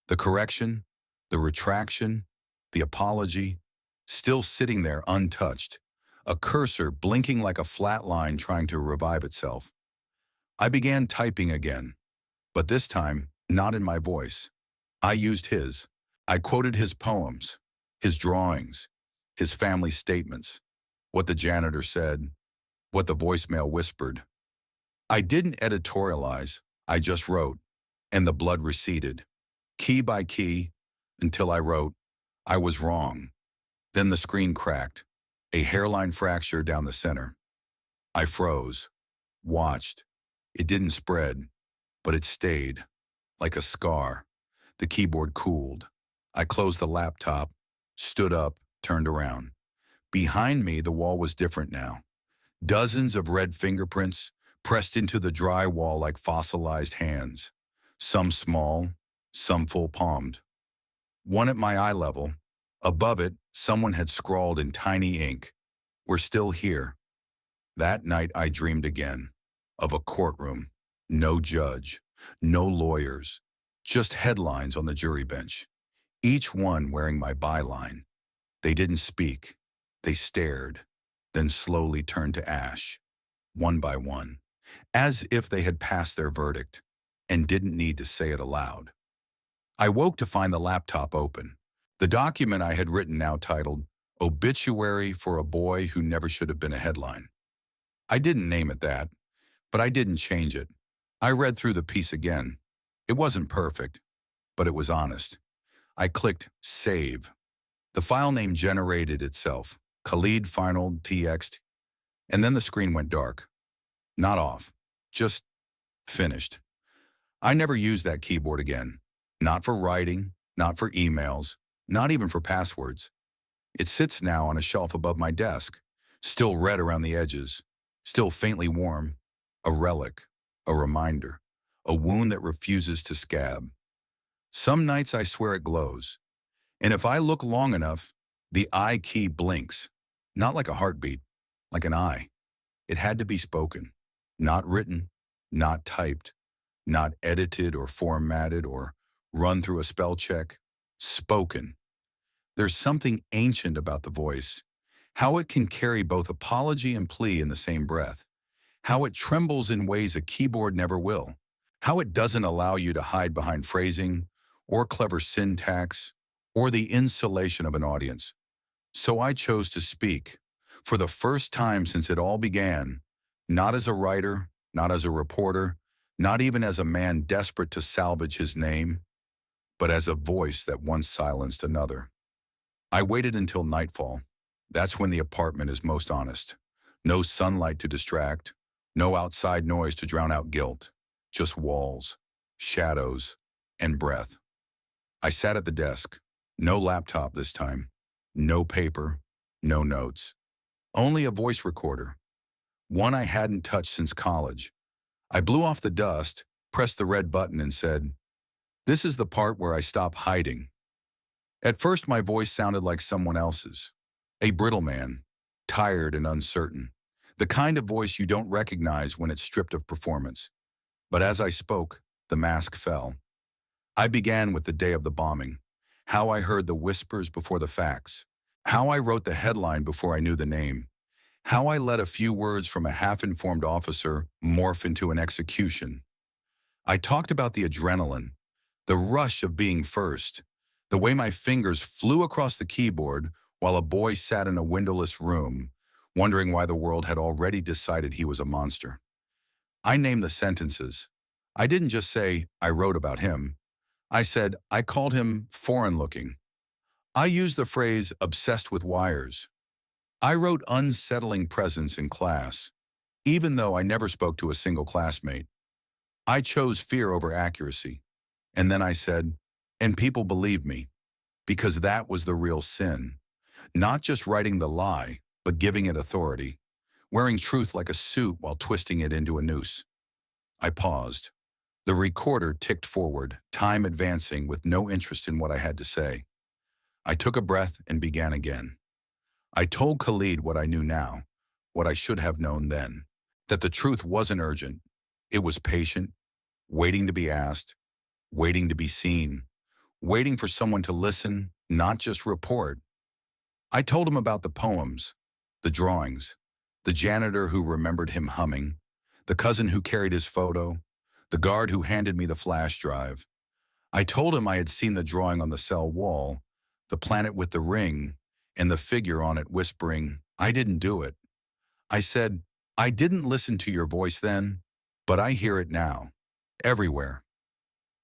Speaker 1: The correction, the retraction, the apology, still sitting there untouched, a cursor blinking like a flat line trying to revive itself. I began typing again, but this time, not in my voice. I used his. I quoted his poems, his drawings, his family statements, what the janitor said, what the voicemail whispered. I didn't editorialize, I just wrote, and the blood receded, key by key, until I wrote, I was wrong. Then the screen cracked, a hairline fracture down the center. I froze, watched. It didn't spread, but it stayed, like a scar. The keyboard cooled. I closed the laptop, stood up, turned around. Behind me, the wall was different now. Dozens of red fingerprints pressed into the dry wall like fossilized hands. Some small, some full-palmed. One at my eye level. Above it, someone had scrawled in tiny ink, "We're still here." That night I dreamed again, of a courtroom, no judge, no lawyers, just headlines on the jury bench, each one wearing my byline. They didn't speak, they stared, then slowly turned to ash, one by one, as if they had passed their verdict and didn't need to say it aloud. I woke to find the laptop open. The document I had written now titled, "Obituary for a Boy Who Never Should Have Been a Headline." I didn't name it that, but I didn't change it. I read through the piece again. It wasn't perfect, but it was honest. I clicked Save. The file name generated itself, Khalid Final TXT, and then the screen went dark. Not off, just finished. I never used that keyboard again. Not for writing, not for emails, not even for passwords. It sits now on a shelf above my desk, still red around the edges, still faintly warm, a relic, a reminder, a wound that refuses to scab. Some nights I swear it glows, and if I look long enough, the I key blinks, not like a heartbeat, like an I. It had to be spoken, not written, not typed, not edited or formatted or run through a spell check, spoken. There's something ancient about the voice, how it can carry both apology and plea in the same breath, how it trembles in ways a keyboard never will, how it doesn't allow you to hide behind phrasing or clever syntax or the insulation of an audience. So I chose to speak, for the first time since it all began, not as a writer, not as a reporter, not even as a man desperate to salvage his name, but as a voice that once silenced another. I waited until nightfall. That's when the apartment is most honest. No sunlight to distract, no outside noise to drown out guilt, just walls, shadows, and breath. I sat at the desk, no laptop this time, no paper, no notes, only a voice recorder, one I hadn't touched since college. I blew off the dust, pressed the red button and said, "This is the part where I stop hiding." At first my voice sounded like someone else's, a brittle man, tired and uncertain, the kind of voice you don't recognize when it's stripped of performance. But as I spoke, the mask fell. I began with the day of the bombing, how I heard the whispers before the facts, how I wrote the headline before I knew the name, how I let a few words from a half-informed officer morph into an execution. I talked about the adrenaline, the rush of being first, the way my fingers flew across the keyboard while a boy sat in a windowless room, wondering why the world had already decided he was a monster. I named the sentences. I didn't just say, I wrote about him. I said, I called him foreign-looking. I used the phrase obsessed with wires. I wrote unsettling presence in class, even though I never spoke to a single classmate. I chose fear over accuracy. And then I said, and people believed me, because that was the real sin. Not just writing the lie, but giving it authority, wearing truth like a suit while twisting it into a noose. I paused. The recorder ticked forward, time advancing with no interest in what I had to say. I took a breath and began again. I told Khalid what I knew now, what I should have known then, that the truth wasn't urgent. It was patient, waiting to be asked, waiting to be seen, waiting for someone to listen, not just report. I told him about the poems, the drawings, the janitor who remembered him humming, the cousin who carried his photo, the guard who handed me the flash drive. I told him I had seen the drawing on the cell wall, the planet with the ring, and the figure on it whispering, "I didn't do it." I said, "I didn't listen to your voice then, but I hear it now, everywhere."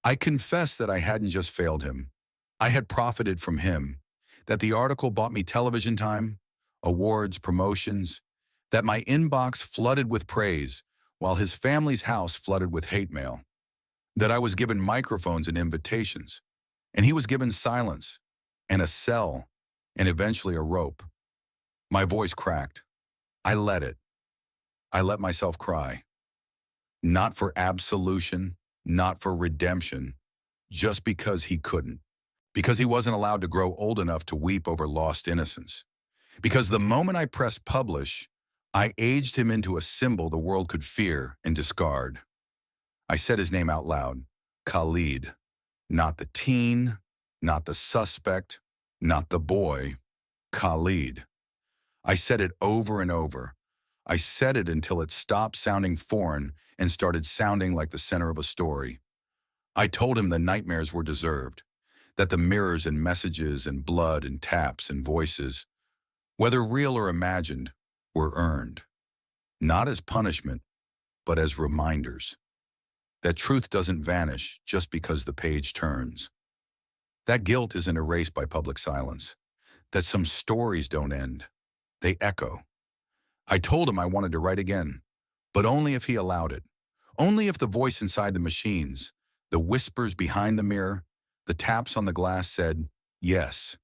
Speaker 1: I confessed that I hadn't just failed him. I had profited from him, that the article bought me television time, awards, promotions, that my inbox flooded with praise while his family's house flooded with hate mail, that I was given microphones and invitations, and he was given silence and a cell and eventually a rope. My voice cracked. I let it. I let myself cry. Not for absolution, not for redemption, just because he couldn't. Because he wasn't allowed to grow old enough to weep over lost innocence. Because the moment I pressed publish, I aged him into a symbol the world could fear and discard. I said his name out loud, Khalid. Not the teen, not the suspect, not the boy, Khalid. I said it over and over. I said it until it stopped sounding foreign and started sounding like the center of a story. I told him the nightmares were deserved, that the mirrors and messages and blood and taps and voices, whether real or imagined, were earned. Not as punishment, but as reminders. That truth doesn't vanish just because the page turns. That guilt isn't erased by public silence. That some stories don't end. They echo. I told him I wanted to write again, but only if he allowed it. Only if the voice inside the machines, the whispers behind the mirror, the taps on the glass said, yes.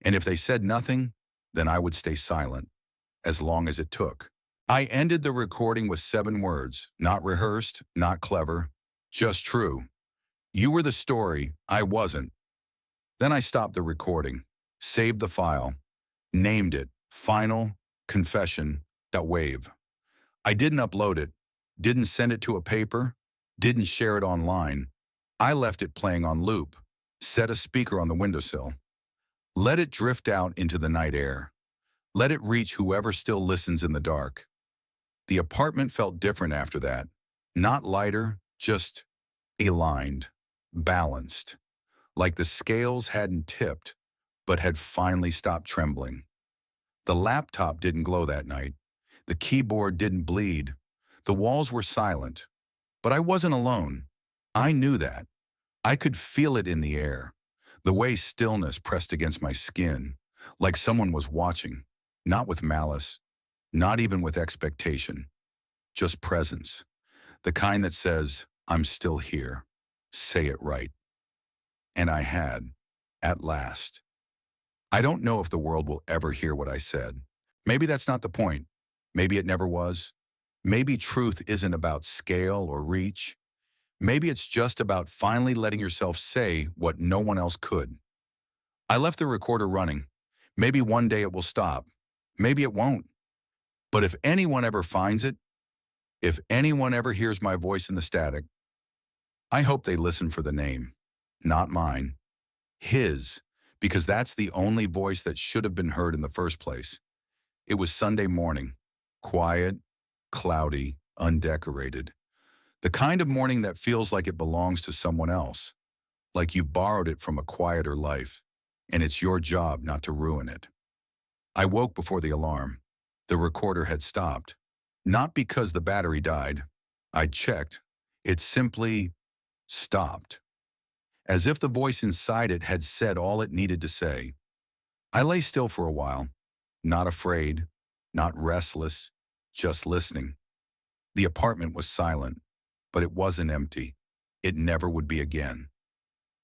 Speaker 1: And if they said nothing, then I would stay silent, as long as it took. I ended the recording with 7 words, not rehearsed, not clever, just true. You were the story, I wasn't. Then I stopped the recording, saved the file, named it Final Confession. Wave. I didn't upload it, didn't send it to a paper, didn't share it online. I left it playing on loop, set a speaker on the windowsill. Let it drift out into the night air. Let it reach whoever still listens in the dark. The apartment felt different after that. Not lighter, just aligned, balanced. Like the scales hadn't tipped, but had finally stopped trembling. The laptop didn't glow that night. The keyboard didn't bleed. The walls were silent. But I wasn't alone. I knew that. I could feel it in the air. The way stillness pressed against my skin, like someone was watching, not with malice, not even with expectation, just presence. The kind that says, I'm still here. Say it right. And I had, at last. I don't know if the world will ever hear what I said. Maybe that's not the point. Maybe it never was. Maybe truth isn't about scale or reach. Maybe it's just about finally letting yourself say what no one else could. I left the recorder running. Maybe one day it will stop. Maybe it won't. But if anyone ever finds it, if anyone ever hears my voice in the static, I hope they listen for the name, not mine, his, because that's the only voice that should have been heard in the first place. It was Sunday morning, quiet, cloudy, undecorated. The kind of morning that feels like it belongs to someone else, like you've borrowed it from a quieter life, and it's your job not to ruin it. I woke before the alarm. The recorder had stopped. Not because the battery died. I'd checked. It simply stopped. As if the voice inside it had said all it needed to say. I lay still for a while, not afraid, not restless, just listening. The apartment was silent, but it wasn't empty. It never would be again.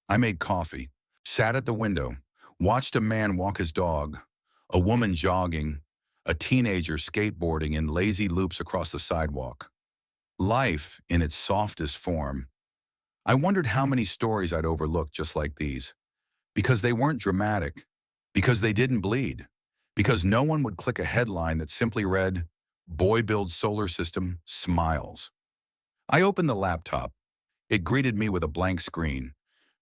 Speaker 1: I made coffee, sat at the window, watched a man walk his dog, a woman jogging, a teenager skateboarding in lazy loops across the sidewalk. Life in its softest form. I wondered how many stories I'd overlooked just like these, because they weren't dramatic, because they didn't bleed, because no one would click a headline that simply read, "Boy builds solar system, smiles." I opened the laptop. It greeted me with a blank screen.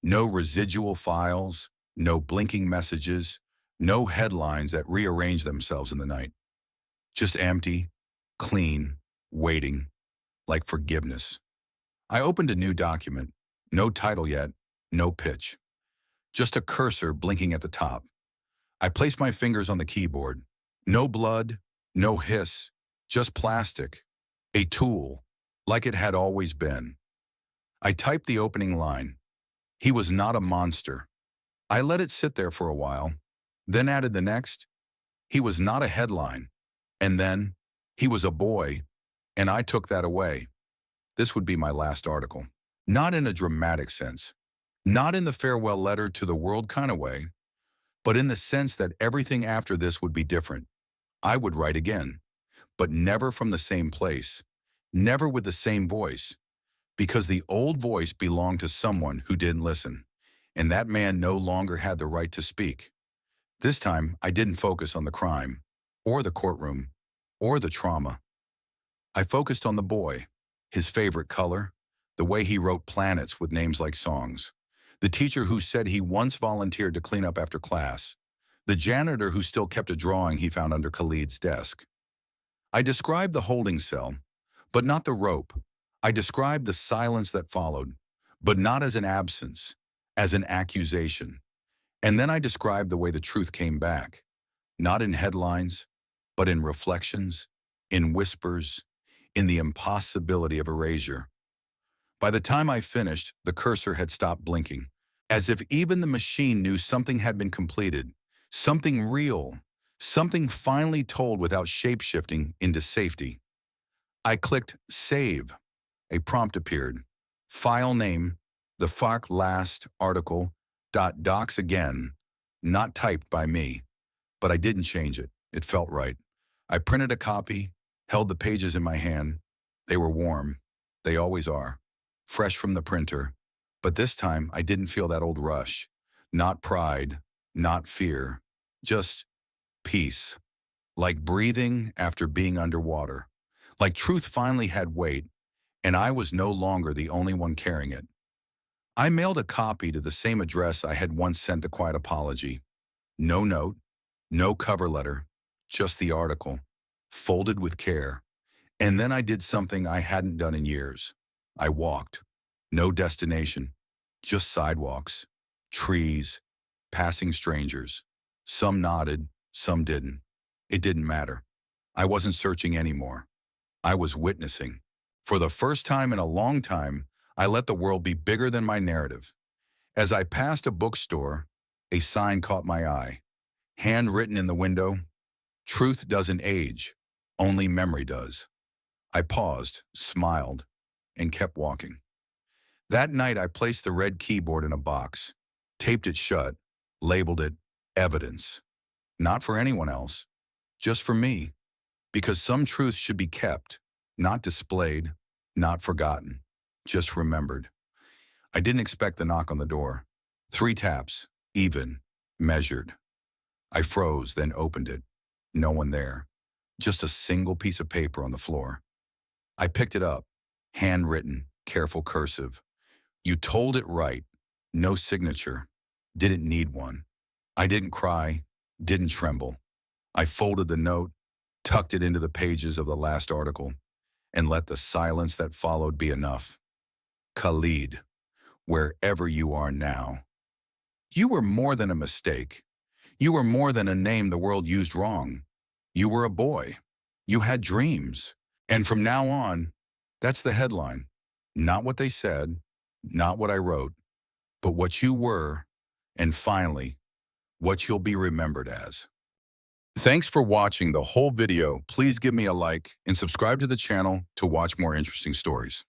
Speaker 1: No residual files, no blinking messages, No headlines that rearrange themselves in the night. Just empty, clean, waiting, like forgiveness. I opened a new document. No title yet, no pitch. Just a cursor blinking at the top. I placed my fingers on the keyboard. No blood, no hiss, just plastic. A tool, like it had always been. I typed the opening line. He was not a monster. I let it sit there for a while, then added the next. He was not a headline. And then, he was a boy, and I took that away. This would be my last article. Not in a dramatic sense. Not in the farewell letter to the world kind of way, but in the sense that everything after this would be different. I would write again, but never from the same place, never with the same voice, because the old voice belonged to someone who didn't listen, and that man no longer had the right to speak. This time, I didn't focus on the crime, or the courtroom, or the trauma. I focused on the boy, his favorite color, the way he wrote planets with names like songs, the teacher who said he once volunteered to clean up after class, the janitor who still kept a drawing he found under Khalid's desk. I described the holding cell, but not the rope. I described the silence that followed, but not as an absence, as an accusation. And then I described the way the truth came back, not in headlines, but in reflections, in whispers, in the impossibility of erasure. By the time I finished, the cursor had stopped blinking, as if even the machine knew something had been completed, something real, something finally told without shape-shifting into safety. I clicked Save. A prompt appeared. File name, the FARC last article, .docs again, not typed by me, but I didn't change it. It felt right. I printed a copy, held the pages in my hand. They were warm. They always are. Fresh from the printer. But this time, I didn't feel that old rush. Not pride, not fear. Just peace. Like breathing after being underwater. Like truth finally had weight, and I was no longer the only one carrying it. I mailed a copy to the same address I had once sent the quiet apology. No note, no cover letter, just the article, folded with care. And then I did something I hadn't done in years. I walked. No destination, just sidewalks, trees, passing strangers. Some nodded, some didn't. It didn't matter. I wasn't searching anymore. I was witnessing. For the first time in a long time, I let the world be bigger than my narrative. As I passed a bookstore, a sign caught my eye. Handwritten in the window, "Truth doesn't age, only memory does." I paused, smiled, and kept walking. That night, I placed the red keyboard in a box, taped it shut, labeled it evidence. Not for anyone else, just for me. Because some truths should be kept, not displayed, not forgotten, just remembered. I didn't expect the knock on the door. 3 taps, even, measured. I froze, then opened it. No one there. Just a single piece of paper on the floor. I picked it up, handwritten, careful cursive. You told it right. No signature. Didn't need one. I didn't cry, didn't tremble. I folded the note, tucked it into the pages of the last article, and let the silence that followed be enough. Khalid, wherever you are now, you were more than a mistake. You were more than a name the world used wrong. You were a boy. You had dreams. And from now on, that's the headline. Not what they said, not what I wrote, but what you were, and finally, what you'll be remembered as. Thanks for watching the whole video. Please give me a like and subscribe to the channel to watch more interesting stories.